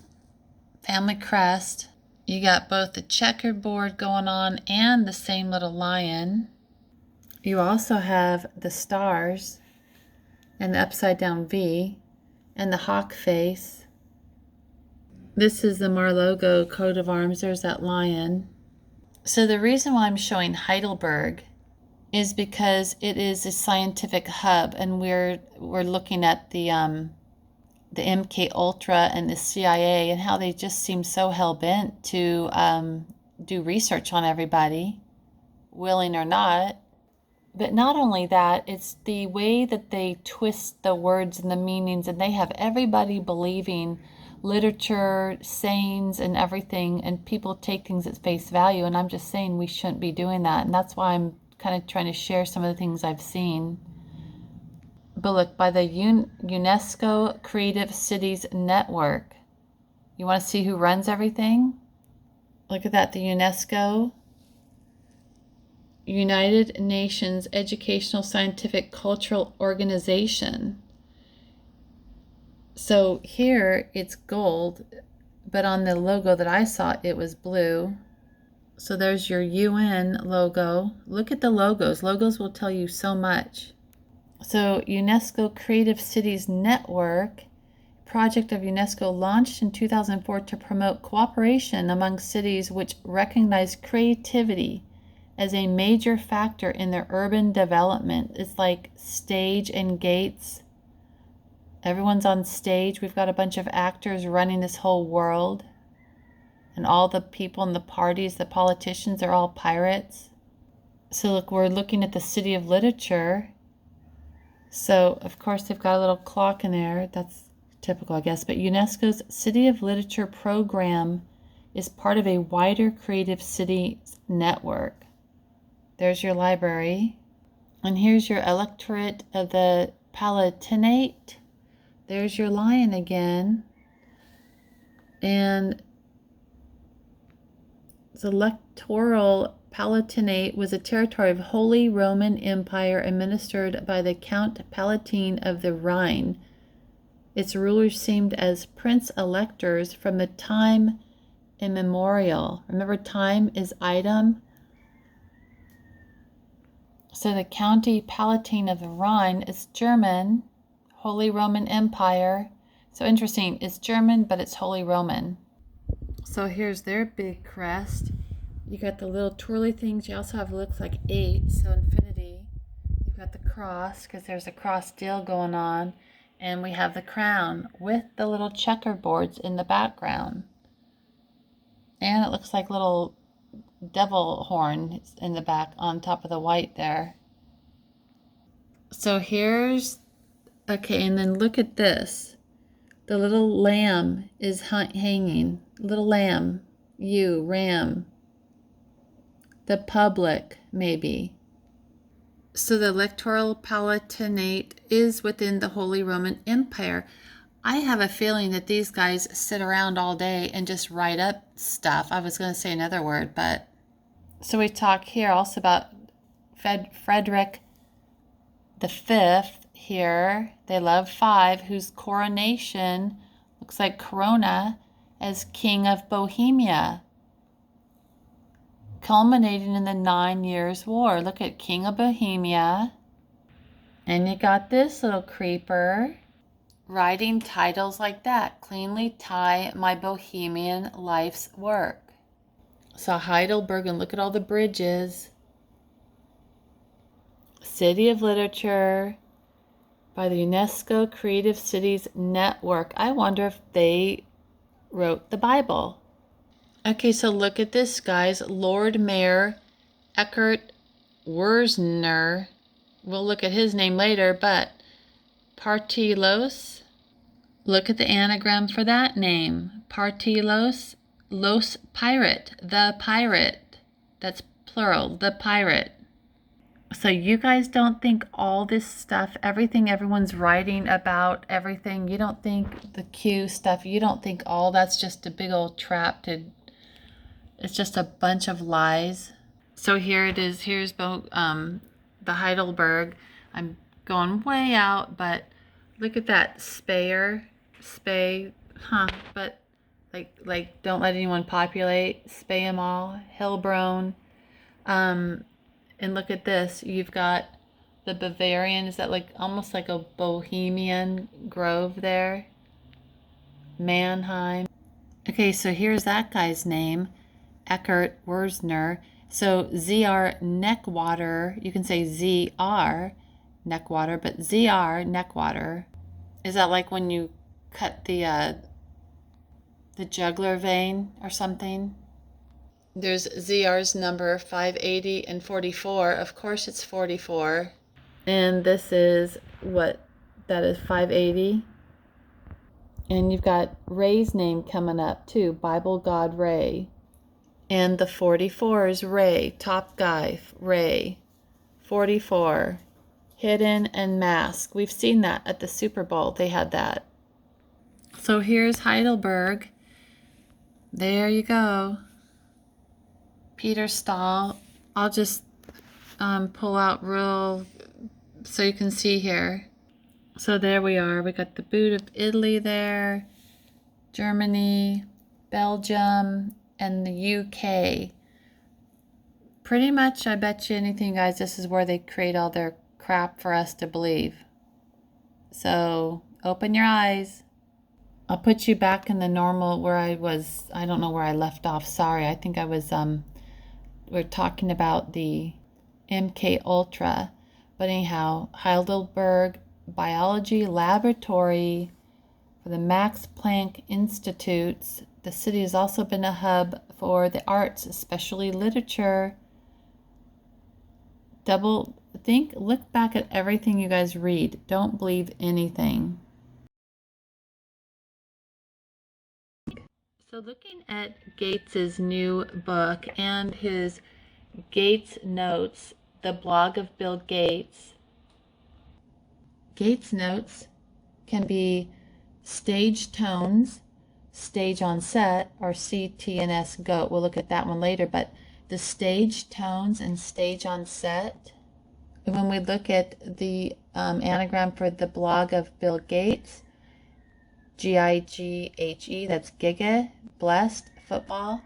family crest. You got both the checkerboard going on and the same little lion. You also have the stars and the upside down V and the hawk face. This is the Mar-a-Lago coat of arms. There's that lion. So the reason why I'm showing Heidelberg is because it is a scientific hub, and we're looking at the MK Ultra and the CIA and how they just seem so hell-bent to do research on everybody, willing or not. But not only that, it's the way that they twist the words and the meanings, and they have everybody believing literature, sayings, and everything, and people take things at face value. And I'm just saying we shouldn't be doing that, and that's why I'm kind of trying to share some of the things I've seen. But look, by the UNESCO Creative Cities Network. You want to see who runs everything? Look at that, the UNESCO. United Nations Educational, Scientific, Cultural Organization. So here it's gold, but on the logo that I saw, it was blue. So there's your UN logo. Look at the logos. Logos will tell you so much. So UNESCO Creative Cities Network, project of UNESCO launched in 2004 to promote cooperation among cities which recognize creativity as a major factor in their urban development. It's like stage and gates. Everyone's on stage. We've got a bunch of actors running this whole world. And all the people in the parties, the politicians, they're all pirates. So look, we're looking at the City of Literature. So, of course, they've got a little clock in there. That's typical, I guess. But UNESCO's City of Literature program is part of a wider creative cities network. There's your library. And here's your Electorate of the Palatinate. There's your lion again. And the electoral Palatinate was a territory of Holy Roman Empire administered by the Count Palatine of the Rhine. Its rulers seemed as prince-electors from the time immemorial. Remember, time is item. So the County Palatine of the Rhine is German, Holy Roman Empire. So interesting, it's German, but it's Holy Roman. So here's their big crest. You got the little twirly things. You also have what looks like 8, so infinity. You've got the cross, because there's a cross deal going on. And we have the crown with the little checkerboards in the background. And it looks like little devil horns in the back on top of the white there. So here's, okay, and then look at this. The little lamb is hanging. Little lamb, ram. The public, maybe. So the electoral Palatinate is within the Holy Roman Empire. I have a feeling that these guys sit around all day and just write up stuff. I was going to say another word, but... So we talk here also about Frederick the Fifth here. They love 5, whose coronation looks like Corona as King of Bohemia, culminating in the 9 Years' War. Look at King of Bohemia. And you got this little creeper writing titles like that. Cleanly tie my Bohemian life's work. So Heidelberg, and look at all the bridges. City of Literature by the UNESCO Creative Cities Network. I wonder if they wrote the Bible. Okay, so look at this, guys. Lord Mayor Eckert Wurzner. We'll look at his name later, but Partilos. Look at the anagram for that name. Partilos, Los Pirate, the pirate. That's plural, the pirate. So you guys don't think all this stuff, everything everyone's writing about, everything, you don't think the Q stuff, you don't think all that's just a big old trap to... It's just a bunch of lies. So here it is. Here's the Heidelberg. I'm going way out, but look at that. Spay, but like don't let anyone populate. Spay them all. Hillbrown. And look at this. You've got the Bavarian. Is that like almost like a Bohemian grove there? Mannheim. Okay, so here's that guy's name. Eckert Wurzner. So ZR Neckwater, you can say ZR Neckwater, but ZR Neckwater. Is that like when you cut the jugular vein or something? There's ZR's number 580 and 44. Of course it's 44. And this is what? That is 580. And you've got Ray's name coming up too. Bible God Ray. And the 44 is Ray, top guy, Ray. 44, hidden and mask. We've seen that at the Super Bowl. They had that. So here's Heidelberg. There you go. Peter Stahl. I'll just pull out real so you can see here. So there we are. We got the boot of Italy there, Germany, Belgium, and the UK. Pretty much, I bet you anything, guys, this is where they create all their crap for us to believe. So open your eyes. I'll put you back in the normal where I was. I don't know where I left off. Sorry. I think I was, we're talking about the MK Ultra. But anyhow, Heidelberg Biology Laboratory for the Max Planck Institutes. The city has also been a hub for the arts, especially literature. Look back at everything you guys read. Don't believe anything. So looking at Gates's new book and his Gates Notes, the blog of Bill Gates. Gates Notes can be stage tones, stage on set, or CTNS goat. We'll look at that one later, but the stage tones and stage on set. When we look at the anagram for the blog of Bill Gates, Gighe, that's Giga, blessed, football.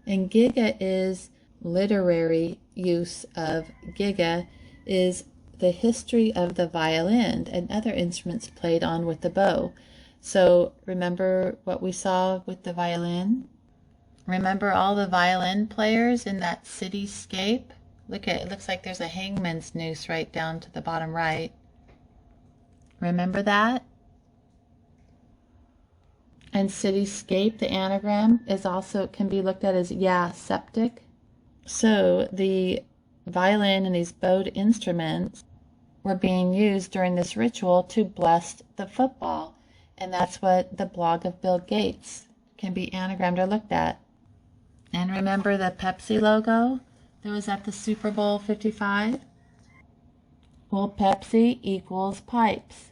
And Giga is literary use of Giga is the history of the violin and other instruments played on with the bow. So remember what we saw with the violin? Remember all the violin players in that cityscape? Look at it, looks like there's a hangman's noose right down to the bottom right. Remember that? And cityscape, the anagram, is also can be looked at as septic. So the violin and these bowed instruments were being used during this ritual to bless the football. And that's what the blog of Bill Gates can be anagrammed or looked at. And remember the Pepsi logo that was at the Super Bowl 55? Well, Pepsi equals pipes.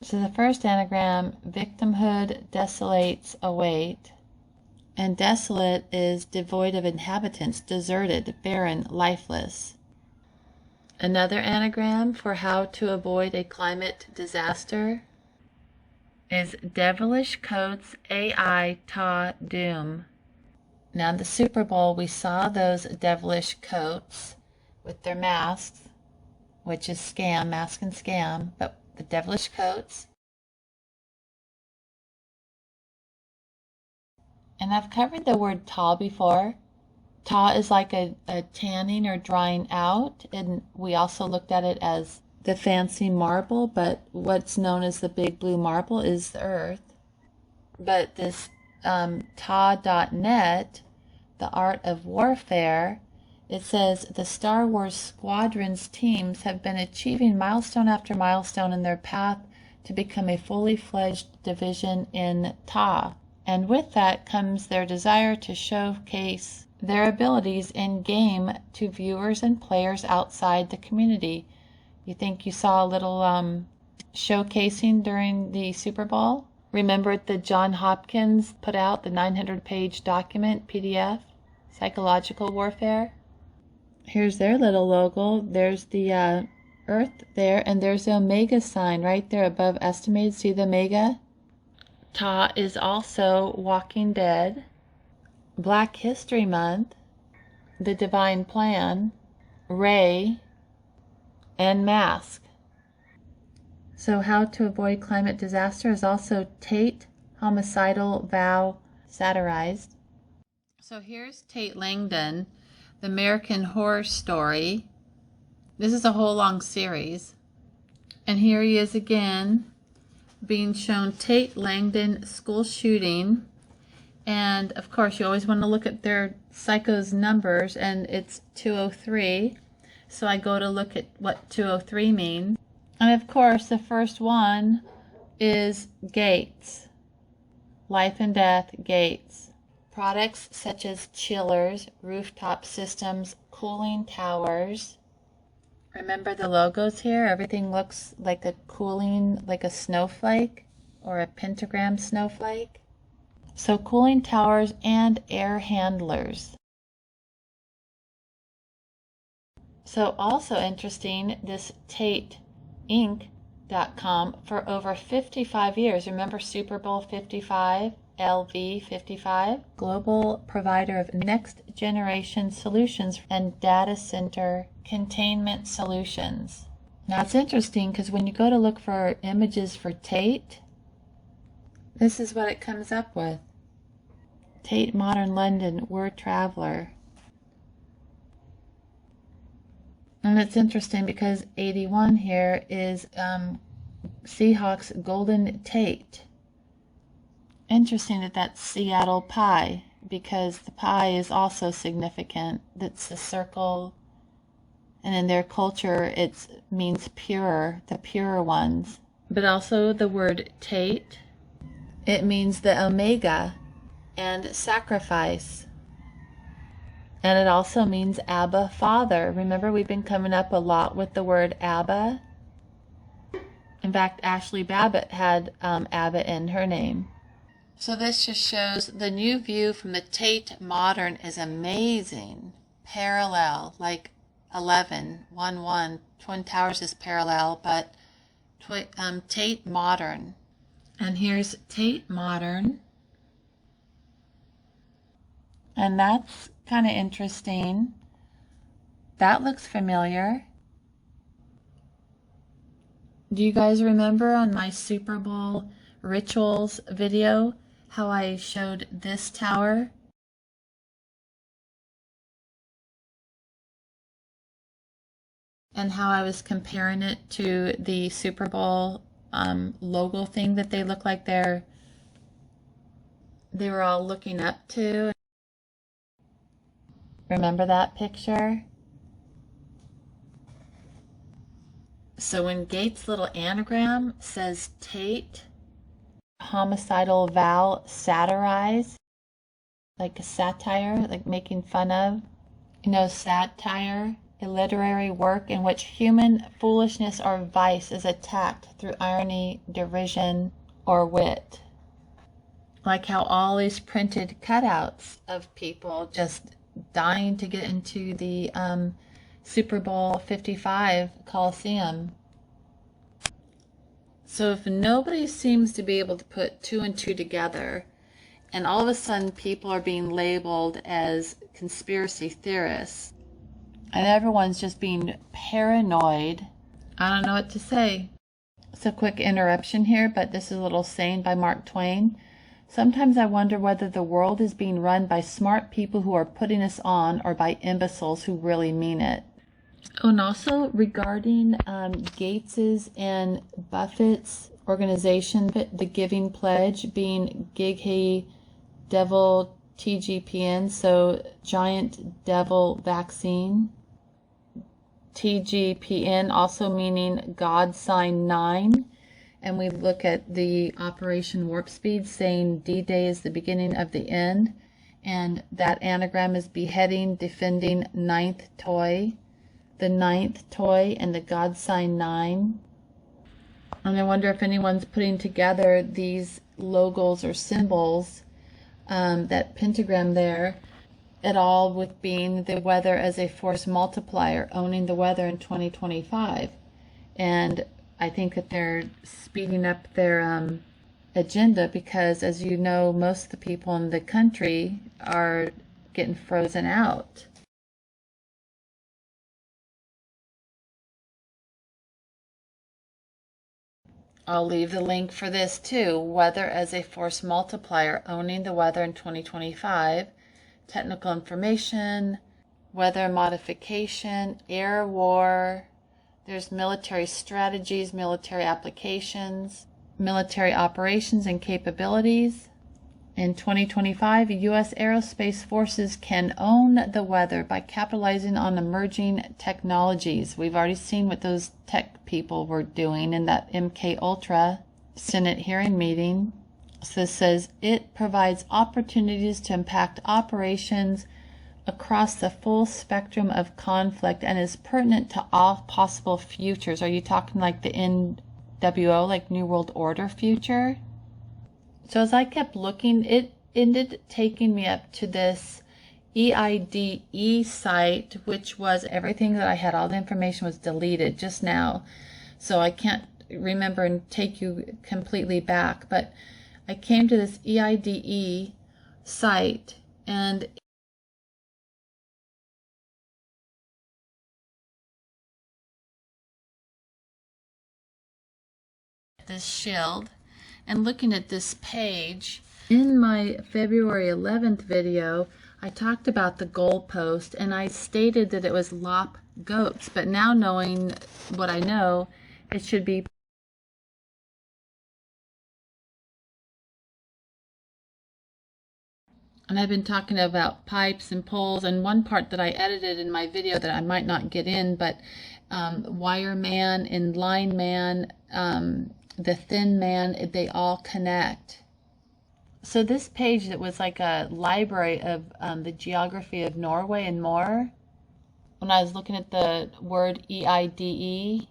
So the first anagram, victimhood desolates await. And desolate is devoid of inhabitants, deserted, barren, lifeless. Another anagram for how to avoid a climate disaster is devilish coats AI ta doom. Now in the Super Bowl, we saw those devilish coats with their masks, which is scam, mask and scam, but the devilish coats. And I've covered the word ta before. Ta is like a tanning or drying out, and we also looked at it as the fancy marble, but what's known as the big blue marble is the earth. But this ta.net, the art of warfare, it says the Star Wars Squadrons teams have been achieving milestone after milestone in their path to become a fully fledged division in Ta. And with that comes their desire to showcase their abilities in game to viewers and players outside the community. You think you saw a little showcasing during the Super Bowl? Remember that John Hopkins put out the 900-page document, PDF, Psychological Warfare? Here's their little logo. There's the Earth there, and there's the Omega sign right there above estimated. See the Omega? Ta is also Walking Dead, Black History Month, The Divine Plan, Ray, and Mask. So how to avoid climate disaster is also Tate, homicidal vow satirized. So here's Tate Langdon, the American Horror Story. This is a whole long series. And here he is again, being shown Tate Langdon school shooting. And of course, you always want to look at their psycho's numbers, and it's 203. So I go to look at what 203 means. And of course, the first one is gates. Life and death, gates. Products such as chillers, rooftop systems, cooling towers. Remember the logos here? Everything looks like a cooling, like a snowflake or a pentagram snowflake. So cooling towers and air handlers. So also interesting, this TateInc.com for over 55 years. Remember Super Bowl 55, LV 55? Global provider of next generation solutions and data center containment solutions. Now it's interesting because when you go to look for images for Tate, this is what it comes up with. Tate Modern London Word Traveler. And it's interesting because 81 here is Seahawks Golden Tate. Interesting that that's Seattle pie, because the pie is also significant. That's a circle, and in their culture it means pure, the pure ones. But also the word Tate, it means the Omega and sacrifice. And it also means Abba, Father. Remember, we've been coming up a lot with the word Abba. In fact, Ashley Babbitt had Abbott in her name. So this just shows the new view from the Tate Modern is amazing. Parallel, like 11, 1, 1. Twin Towers is parallel, but Tate Modern. And here's Tate Modern. And that's kind of interesting. That looks familiar. Do you guys remember on my Super Bowl rituals video how I showed this tower? And how I was comparing it to the Super Bowl logo thing that they look like they were all looking up to. Remember that picture? So when Gates' little anagram says Tate, homicidal vow, satirize, like a satire, like making fun of, satire, a literary work in which human foolishness or vice is attacked through irony, derision, or wit. Like how all these printed cutouts of people just dying to get into the Super Bowl 55 Coliseum. So if nobody seems to be able to put two and two together, and all of a sudden people are being labeled as conspiracy theorists, and everyone's just being paranoid, I don't know what to say. It's a quick interruption here, but this is a little saying by Mark Twain. Sometimes I wonder whether the world is being run by smart people who are putting us on or by imbeciles who really mean it. Oh, and also regarding Gates's and Buffett's organization, the Giving Pledge being Gig Hey Devil TGPN, so Giant Devil Vaccine. TGPN also meaning God Sign 9. And we look at the Operation Warp Speed saying D-Day is the beginning of the end. And that anagram is beheading, defending, ninth toy. The ninth toy and the God Sign 9. And I wonder if anyone's putting together these logos or symbols, that pentagram there, at all with being the weather as a force multiplier, owning the weather in 2025. And I think that they're speeding up their agenda because, as you know, most of the people in the country are getting frozen out. I'll leave the link for this too. Weather as a force multiplier, owning the weather in 2025. Technical information, weather modification, air war. There's military strategies, military applications, military operations and capabilities. In 2025, U.S. aerospace forces can own the weather by capitalizing on emerging technologies. We've already seen what those tech people were doing in that MK Ultra Senate hearing meeting. So this says it provides opportunities to impact operations across the full spectrum of conflict and is pertinent to all possible futures. Are you talking like the NWO, like New World Order future? So as I kept looking, it ended taking me up to this eviI site, which was everything that I had, all the information was deleted just now. So I can't remember and take you completely back, but I came to this eviI site and this shield, and looking at this page. In my February 11th video, I talked about the goalpost and I stated that it was lop goats, but now knowing what I know, it should be and I've been talking about pipes and poles, and one part that I edited in my video that I might not get in, but wire man and line man, the thin man, they all connect. So this page that was like a library of the geography of Norway and more, when I was looking at the word eide,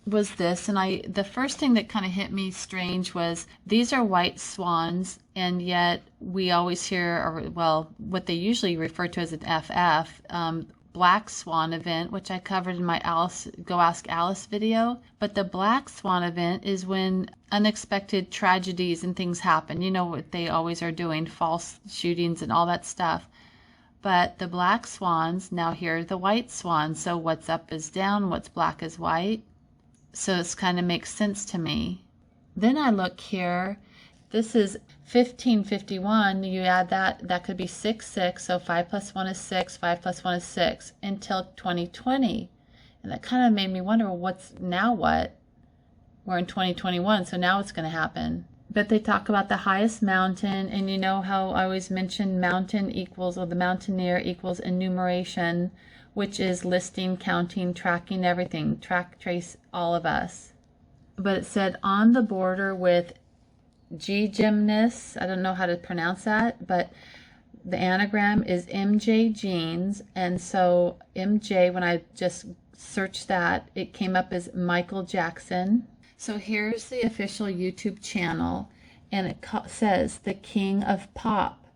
was this, and the first thing that kind of hit me strange was these are white swans, and yet we always hear, or well, what they usually refer to as an FF, black swan event, which I covered in my Alice Go Ask Alice video. But the black swan event is when unexpected tragedies and things happen. You know what they always are doing, false shootings and all that stuff. But the black swans, now here are the white swans. So what's up is down, what's black is white. So it's kind of makes sense to me. Then I look here, this is 1551, you add that could be 6, 6, so 5 plus 1 is 6, 5 plus 1 is 6, until 2020. And that kind of made me wonder, well, now what? We're in 2021, so now what's going to happen? But they talk about the highest mountain, and you know how I always mention mountain equals, or the mountaineer equals enumeration, which is listing, counting, tracking everything, track, trace all of us. But it said on the border with G-Gymnast, I don't know how to pronounce that, but the anagram is MJ Jeans, and so MJ, when I just searched that, it came up as Michael Jackson. So here's the official YouTube channel, and it says the King of Pop.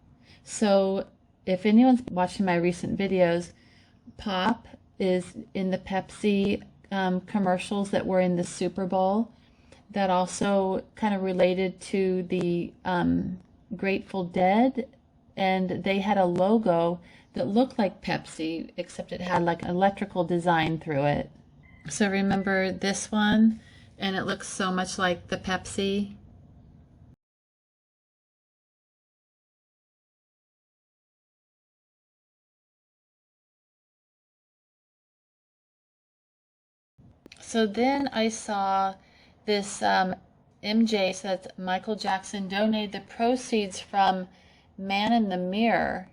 So if anyone's watching my recent videos, Pop is in the Pepsi commercials that were in the Super Bowl, that also kind of related to the Grateful Dead, and they had a logo that looked like Pepsi, except it had like an electrical design through it. So remember this one, and it looks so much like the Pepsi. So then I saw this MJ says Michael Jackson donated the proceeds from Man in the Mirror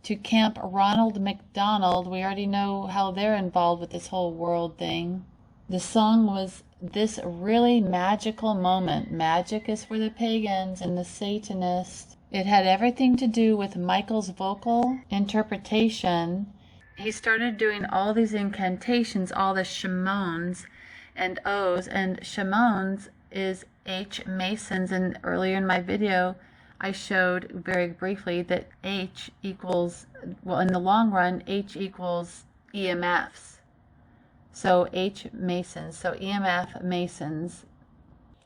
to Camp Ronald McDonald. We already know how they're involved with this whole world thing. The song was This Really Magical Moment. Magic is for the pagans and the Satanists. It had everything to do with Michael's vocal interpretation. He started doing all these incantations, all the shimons and O's, and shimons is H Masons, and earlier in my video I showed very briefly that H equals, well, in the long run, H equals EMFs. So H Masons, so EMF Masons.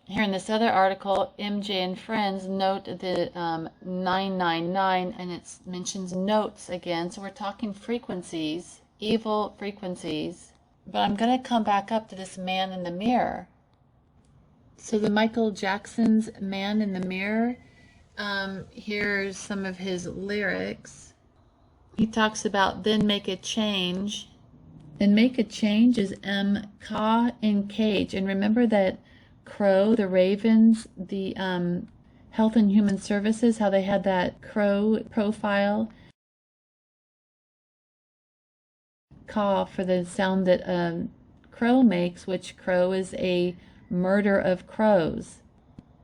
Here in this other article, MJ and Friends note the 999, and it mentions notes again. So we're talking frequencies, evil frequencies. But I'm going to come back up to this Man in the Mirror. So the Michael Jackson's Man in the Mirror, here's some of his lyrics. He talks about then make a change. And make a change is Ka in cage. And remember that crow, the ravens, the Health and Human Services, how they had that crow profile. Caw for the sound that crow makes, which crow is a murder of crows.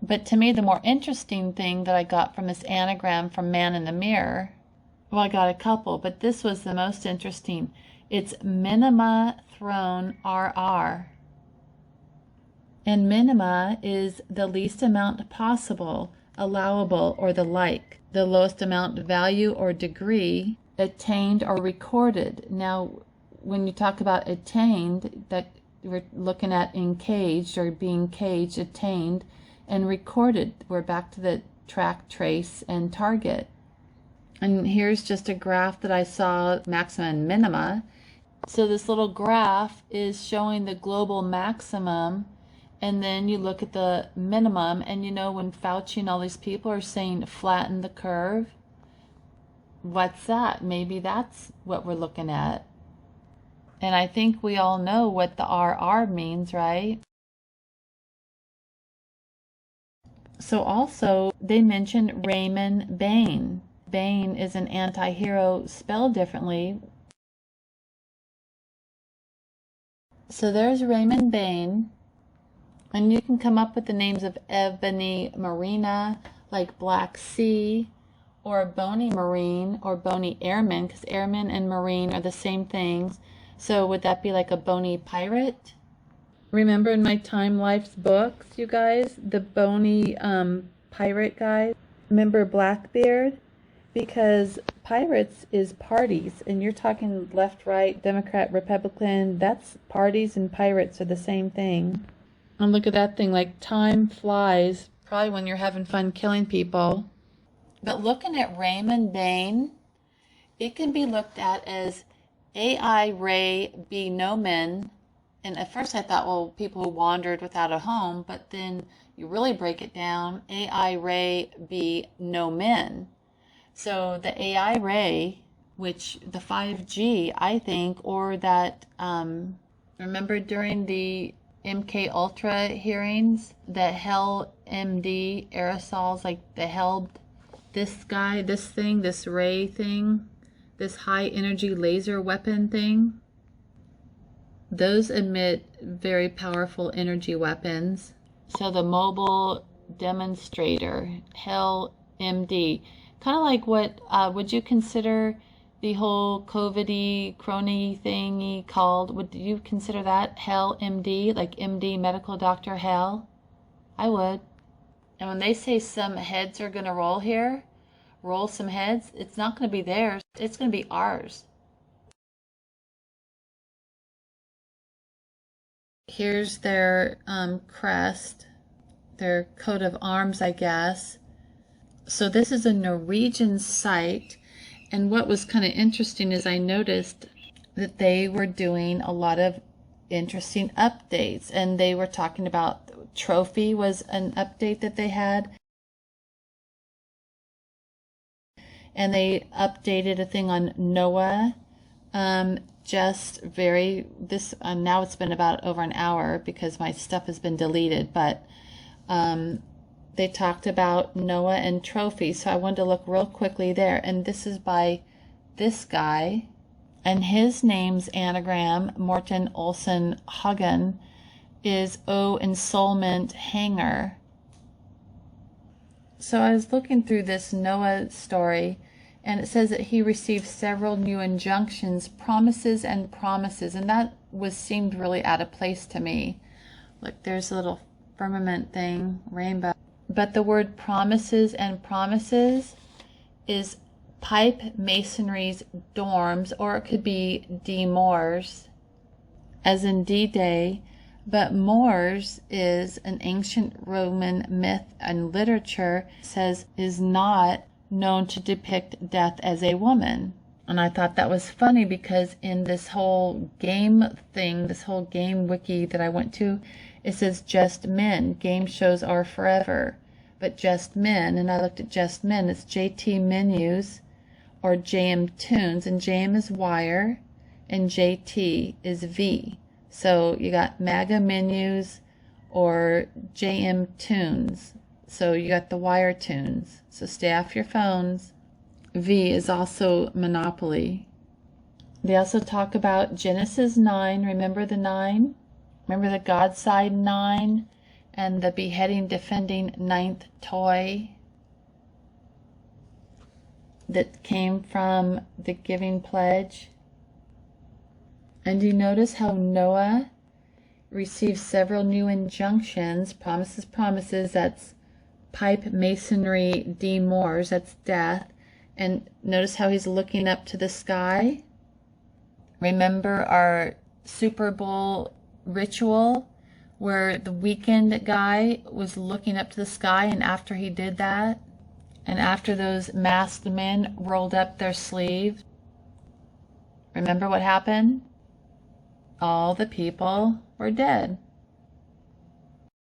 But to me, the more interesting thing that I got from this anagram from Man in the Mirror, well, I got a couple, but this was the most interesting. It's minima throne RR. And minima is the least amount possible, allowable, or the like. The lowest amount value or degree, attained or recorded. Now, when you talk about attained, that we're looking at encaged or being caged, attained, and recorded. We're back to the track, trace, and target. And here's just a graph that I saw, maxima and minima. So this little graph is showing the global maximum, and then you look at the minimum, and you know when Fauci and all these people are saying flatten the curve, what's that? Maybe that's what we're looking at. And I think we all know what the RR means, right? So also they mentioned Raymond Bain. Bain is an anti-hero spelled differently. So there's Raymond Bain, and you can come up with the names of Ebony Marina, like Black Sea, or Bony Marine, or Bony Airman, because Airman and Marine are the same things. So would that be like a Bony Pirate? Remember in my Time Life's books, you guys, the bony pirate guy? Remember Blackbeard? Because pirates is parties, and you're talking left, right, Democrat, Republican. That's parties and pirates are the same thing. And look at that thing, like time flies, probably when you're having fun killing people. But looking at Raymond Bain, it can be looked at as AI Ray be no men. And at first I thought, well, people who wandered without a home, but then you really break it down, AI Ray be no men. So the AI Ray, which the 5G, I think, or that, remember during the MK Ultra hearings, the Hell MD aerosols, like the Hell, this guy, this thing, this ray thing, this high energy laser weapon thing, those emit very powerful energy weapons. So the mobile demonstrator, Hell MD, kind of like what would you consider the whole COVID-y, crony thingy called? Would you consider that Hell MD, like MD, medical doctor Hell? I would. And when they say some heads are going to roll here, roll some heads, it's not going to be theirs, it's going to be ours. Here's their crest, their coat of arms, I guess. So this is a Norwegian site, and what was kind of interesting is I noticed that they were doing a lot of interesting updates, and they were talking about Trophy was an update that they had, and they updated a thing on Noah. Just very this now it's been about over an hour because my stuff has been deleted, but they talked about Noah and Trophy, so I wanted to look real quickly there, and this is by this guy, and his name's anagram, Morten Olsen Hagen, is O Ensoulment Hanger. So I was looking through this Noah story, and it says that he received several new injunctions, promises, and promises, and that seemed really out of place to me. Look, there's a little firmament thing, rainbow. But the word promises and promises is pipe masonry's dorms, or it could be D-Moors, as in D-Day, but Moors is an ancient Roman myth and literature, says is not known to depict death as a woman. And I thought that was funny because in this whole game thing, this whole game wiki that I went to, it says just men. Game shows are forever, but just men. And I looked at just men. It's JT Menus or JM Tunes, and JM is wire and JT is V. So you got MAGA Menus or JM Tunes. So you got the wire tunes. So stay off your phones. V is also Monopoly. They also talk about Genesis 9. Remember the 9? Remember the God side 9? And the beheading defending 9th toy that came from the giving pledge? And you notice how Noah received several new injunctions, promises, promises, that's pipe masonry D Moors, that's death. And notice how he's looking up to the sky. Remember our Super Bowl ritual where the weekend guy was looking up to the sky, and after he did that, and after those masked men rolled up their sleeves, remember what happened? All the people were dead.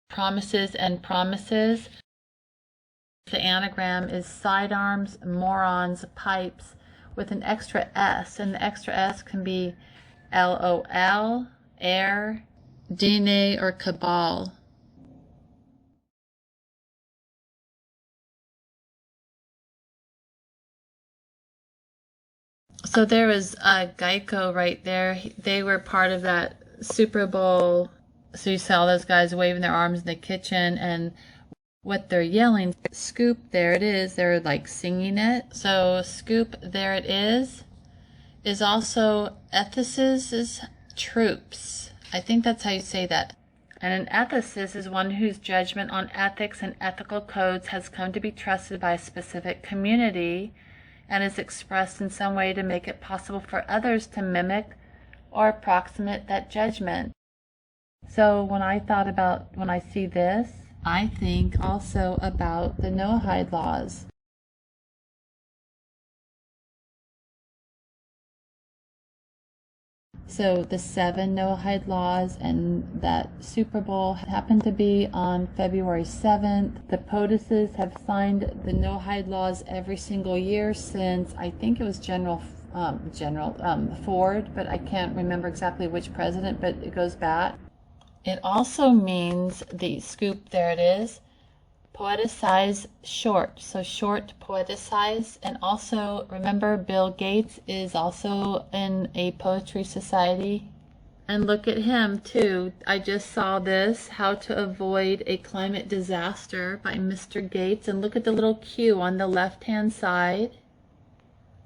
Promises and promises. The anagram is sidearms, morons, pipes, with an extra S, and the extra S can be LOL, air, DNA, or cabal. So there was Geico right there. They were part of that Super Bowl. So you saw those guys waving their arms in the kitchen, and what they're yelling, Scoop, there it is. They're like singing it. So Scoop, there it is also Ethic's troops. I think that's how you say that. And an ethicist is one whose judgment on ethics and ethical codes has come to be trusted by a specific community and is expressed in some way to make it possible for others to mimic or approximate that judgment. So when I see this, I think also about the Noahide laws. So the 7 Noahide laws and that Super Bowl happened to be on February 7th. The POTUSes have signed the Noahide laws every single year since, I think it was General Ford, but I can't remember exactly which president, but it goes back. It also means, the scoop, there it is, poeticize short. So short, poeticize. And also, remember, Bill Gates is also in a poetry society. And look at him, too. I just saw this, How to Avoid a Climate Disaster by Mr. Gates. And look at the little Q on the left-hand side.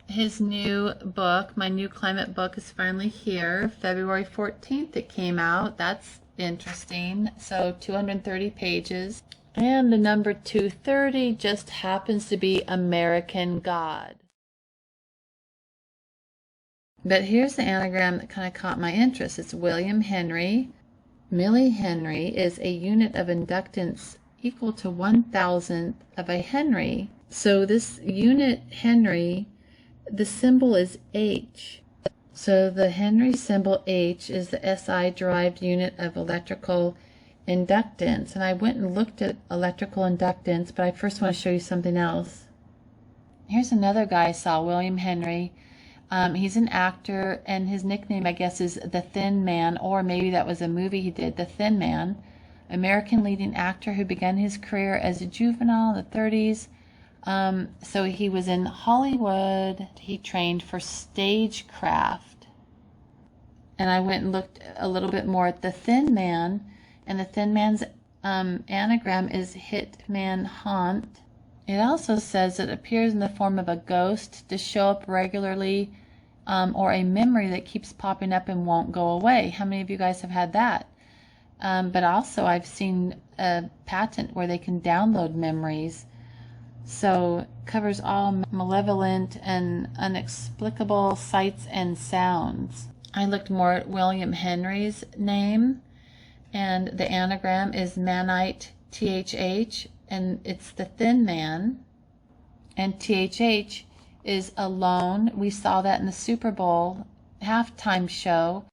His new book, my new climate book, is finally here. February 14th it came out. That's interesting. So 230 pages. And the number 230 just happens to be American God. But here's the anagram that kind of caught my interest. It's William Henry. Milli Henry is a unit of inductance equal to 1,000th of a Henry. So this unit Henry, the symbol is H. So the Henry symbol H is the SI derived unit of electrical inductance. And I went and looked at electrical inductance, but I first want to show you something else. Here's another guy I saw, William Henry. He's an actor, and his nickname, I guess, is The Thin Man, or maybe that was a movie he did, The Thin Man. American leading actor who began his career as a juvenile in the 30s. So he was in Hollywood. He trained for stagecraft. And I went and looked a little bit more at the Thin Man, and the Thin Man's anagram is Hitman Haunt. It also says it appears in the form of a ghost to show up regularly, or a memory that keeps popping up and won't go away. How many of you guys have had that? But also I've seen a patent where they can download memories. So it covers all malevolent and inexplicable sights and sounds. I looked more at William Henry's name, and the anagram is Manite THH, and it's the Thin Man. And THH is alone. We saw that in the Super Bowl halftime show.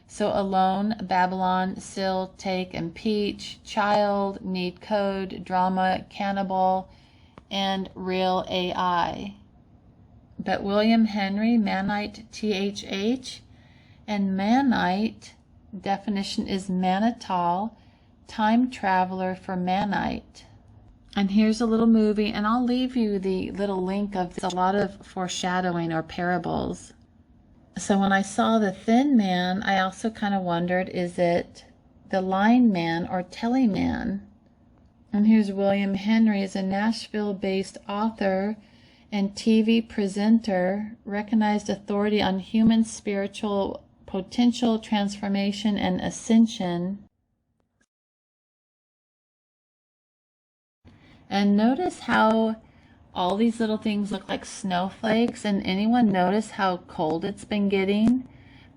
So alone, Babylon, Sill, Take, and Peach, Child, Need Code, Drama, Cannibal, and Real AI. But William Henry, Manite, THH, and Manite, definition is mannitol, time traveler for Manite. And here's a little movie, and I'll leave you the little link of a lot of foreshadowing or parables. So when I saw the Thin Man, I also kind of wondered, is it the Line Man or Teleman? And here's William Henry, is a Nashville-based author and TV presenter, recognized authority on human spiritual potential, transformation, and ascension. And notice how all these little things look like snowflakes, and anyone notice how cold it's been getting?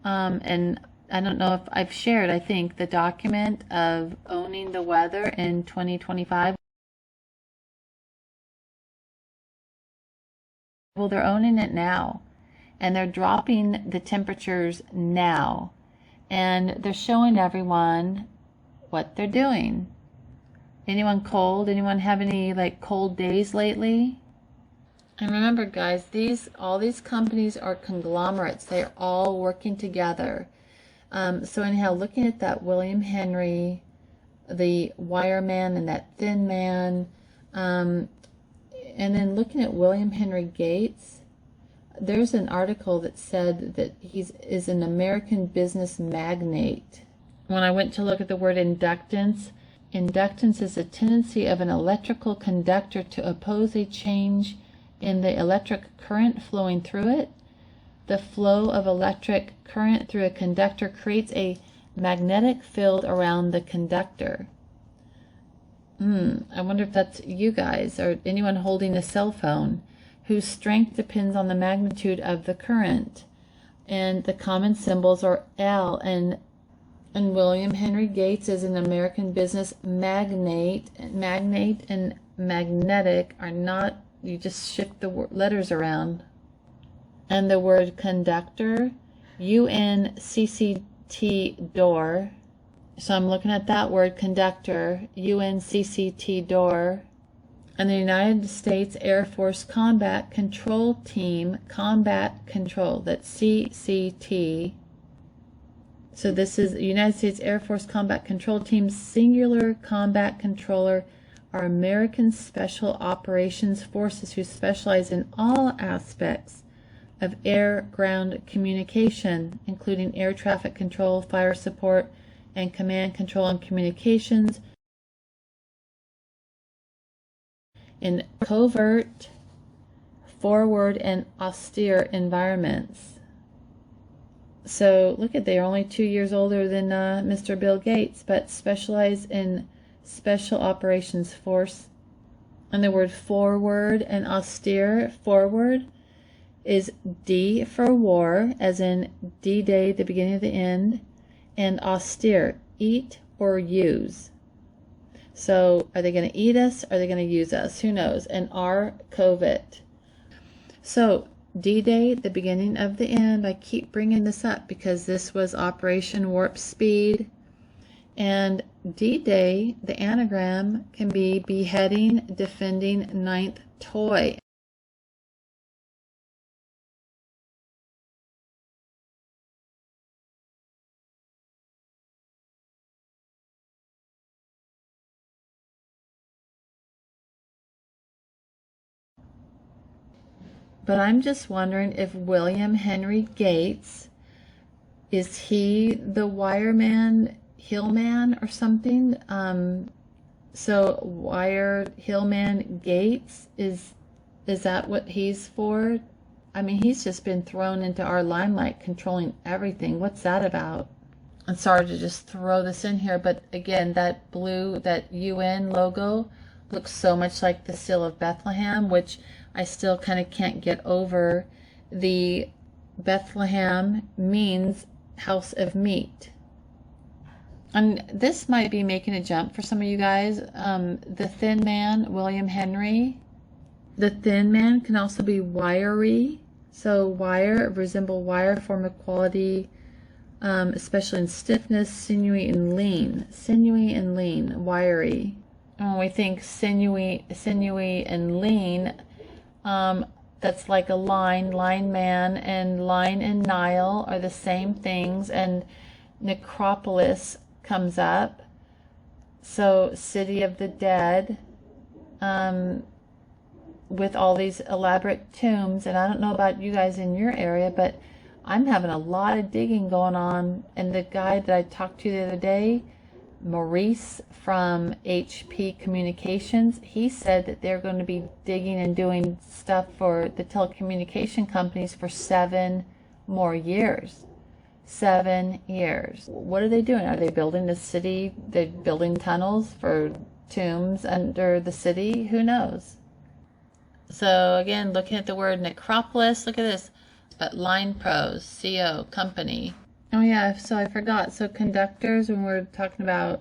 And I don't know if I've shared, I think, the document of owning the weather in 2025. Well, they're owning it now, and they're dropping the temperatures now, and they're showing everyone what they're doing. Anyone cold? Anyone have any cold days lately? And remember, guys, all these companies are conglomerates. They're all working together. So anyhow, looking at that William Henry, the Wireman, and that Thin Man, and then looking at William Henry Gates, there's an article that said that he is an American business magnate. When I went to look at the word inductance, inductance is a tendency of an electrical conductor to oppose a change in the electric current flowing through it. The flow of electric current through a conductor creates a magnetic field around the conductor. I wonder if that's you guys or anyone holding a cell phone, whose strength depends on the magnitude of the current. And the common symbols are L, and William Henry Gates is an American business magnate. Magnate and magnetic are not, you just shift the letters around. And the word conductor, UNCCT door. So I'm looking at that word conductor, UNCCT door. And the United States Air Force Combat Control Team, Combat Control, that's CCT. So this is the United States Air Force Combat Control Team, singular combat controller, are American Special Operations Forces who specialize in all aspects of air-ground communication, including air traffic control, fire support, and command control and communications in covert, forward, and austere environments. So look at, they're only 2 years older than Mr. Bill Gates, but specialize in Special Operations Force. And the word forward and austere, forward is D for war, as in D-Day, the beginning of the end, and austere, eat or use. So are they going to eat us? Are they going to use us? Who knows? And R, covert. So D-Day, the beginning of the end. I keep bringing this up because this was Operation Warp Speed. And D-Day, the anagram, can be beheading, defending, ninth toy. But I'm just wondering if William Henry Gates, is he the wireman, hillman or something? So wire hillman Gates, is that what he's for? I mean, he's just been thrown into our limelight, controlling everything. What's that about? I'm sorry to just throw this in here, but again, that blue, that UN logo looks so much like the seal of Bethlehem, which I still kind of can't get over. The Bethlehem means house of meat. And this might be making a jump for some of you guys. The thin man, William Henry. The thin man can also be wiry. So wire, resemble wire, form of quality, especially in stiffness, sinewy and lean. Sinewy and lean, wiry. When we think sinewy and lean, that's like a line man, and line and Nile are the same things, and necropolis comes up. So city of the dead, with all these elaborate tombs. And I don't know about you guys in your area, but I'm having a lot of digging going on. And the guy that I talked to the other day, Maurice from HP Communications, he said that they're going to be digging and doing stuff for the telecommunication companies for 7 more years. 7 years. What are they doing? Are they building the city? They're building tunnels for tombs under the city? Who knows? So again, looking at the word necropolis, look at this. But line pros, CO, company. Oh yeah, so I forgot. So conductors, when we're talking about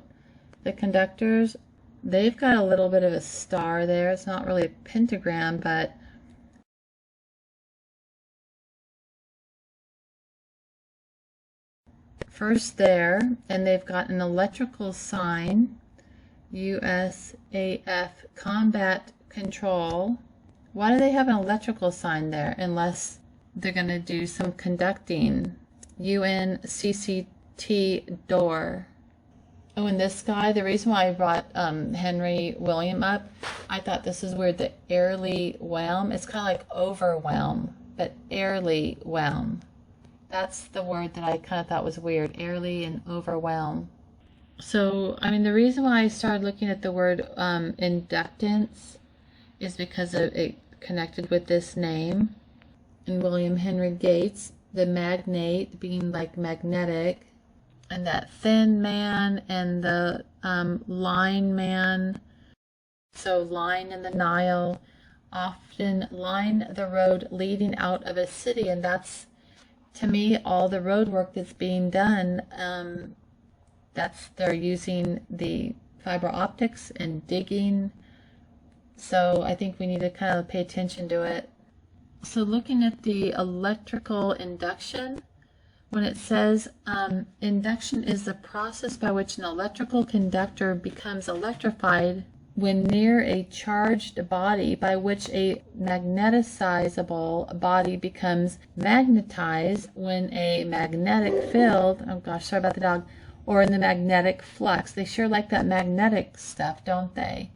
the conductors, they've got a little bit of a star there. It's not really a pentagram, but first there, and they've got an electrical sign, USAF, combat control. Why do they have an electrical sign there unless they're going to do some conducting? UNCCT door. Oh, and this guy, the reason why I brought Henry William up, I thought this is weird, the airly whelm. It's kind of like overwhelm, but airly whelm. That's the word that I kind of thought was weird, airly and overwhelm. So, I mean, the reason why I started looking at the word inductance is because of it connected with this name. and William Henry Gates, the magnate being like magnetic, and that thin man and the line man. So line in the Nile often line the road leading out of a city, and that's, to me, all the road work that's being done. They're using the fiber optics and digging. So I think we need to kind of pay attention to it. So looking at the electrical induction, when it says induction is the process by which an electrical conductor becomes electrified when near a charged body, by which a magnetizable body becomes magnetized when a magnetic field, oh gosh, sorry about the dog, or in the magnetic flux. They sure like that magnetic stuff, don't they?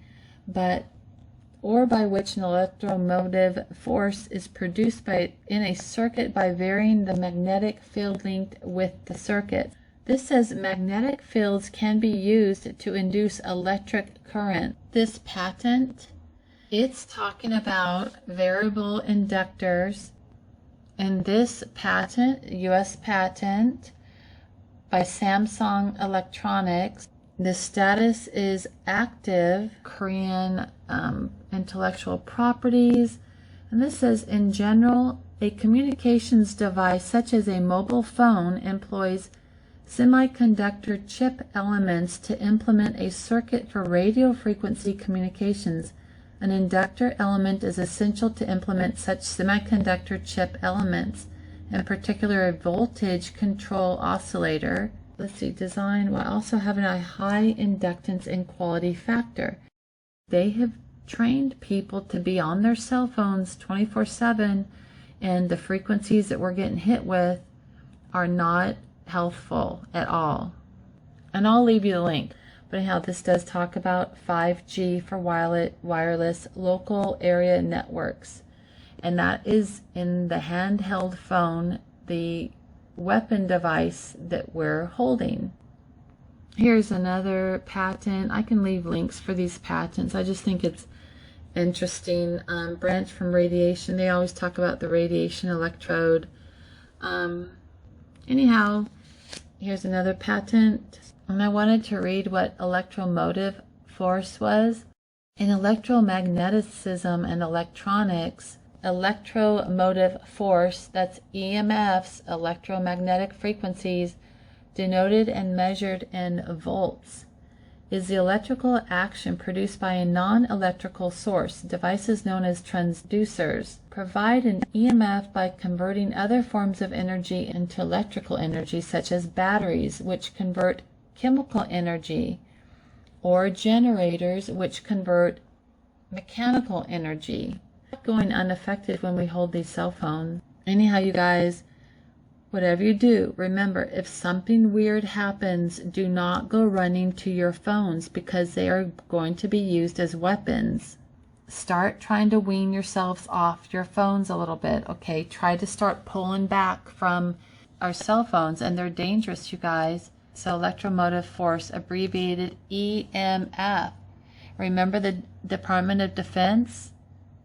Or by which an electromotive force is produced in a circuit by varying the magnetic field linked with the circuit. This says magnetic fields can be used to induce electric current. This patent, it's talking about variable inductors. And this patent, US patent by Samsung Electronics, the status is active, Korean intellectual properties. And this says, in general, a communications device such as a mobile phone employs semiconductor chip elements to implement a circuit for radio frequency communications. An inductor element is essential to implement such semiconductor chip elements, in particular a voltage control oscillator. Let's see, design while also having a high inductance and quality factor. They have trained people to be on their cell phones 24/7, and the frequencies that we're getting hit with are not healthful at all. And I'll leave you the link. But anyhow, this does talk about 5G for wireless local area networks. And that is in the handheld phone, the weapon device that we're holding. Here's another patent. I can leave links for these patents. I just think it's interesting. Branch from radiation. They always talk about the radiation electrode. Anyhow, here's another patent. And I wanted to read what electromotive force was. In electromagnetism and electronics, electromotive force, that's EMFs, electromagnetic frequencies, denoted and measured in volts, is the electrical action produced by a non-electrical source. Devices known as transducers provide an EMF by converting other forms of energy into electrical energy, such as batteries, which convert chemical energy, or generators, which convert mechanical energy. Going unaffected when we hold these cell phones. Anyhow, you guys, whatever you do, remember, if something weird happens, do not go running to your phones, because they are going to be used as weapons. Start trying to wean yourselves off your phones a little bit, okay? Try to start pulling back from our cell phones, and they're dangerous, you guys. So electromotive force, abbreviated EMF. Remember the Department of Defense,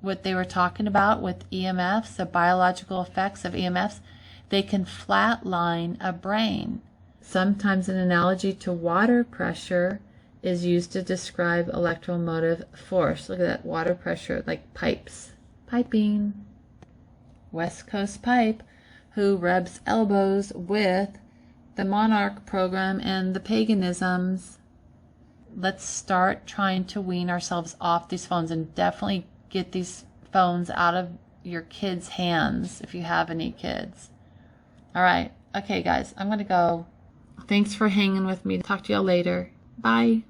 what they were talking about with EMFs, the biological effects of EMFs? They can flatline a brain. Sometimes an analogy to water pressure is used to describe electromotive force. Look at that, water pressure, like pipes. Piping. West Coast Pipe, who rubs elbows with the Monarch program and the paganisms. Let's start trying to wean ourselves off these phones, and definitely get these phones out of your kids' hands if you have any kids. All right. Okay, guys, I'm going to go. Thanks for hanging with me. Talk to y'all later. Bye.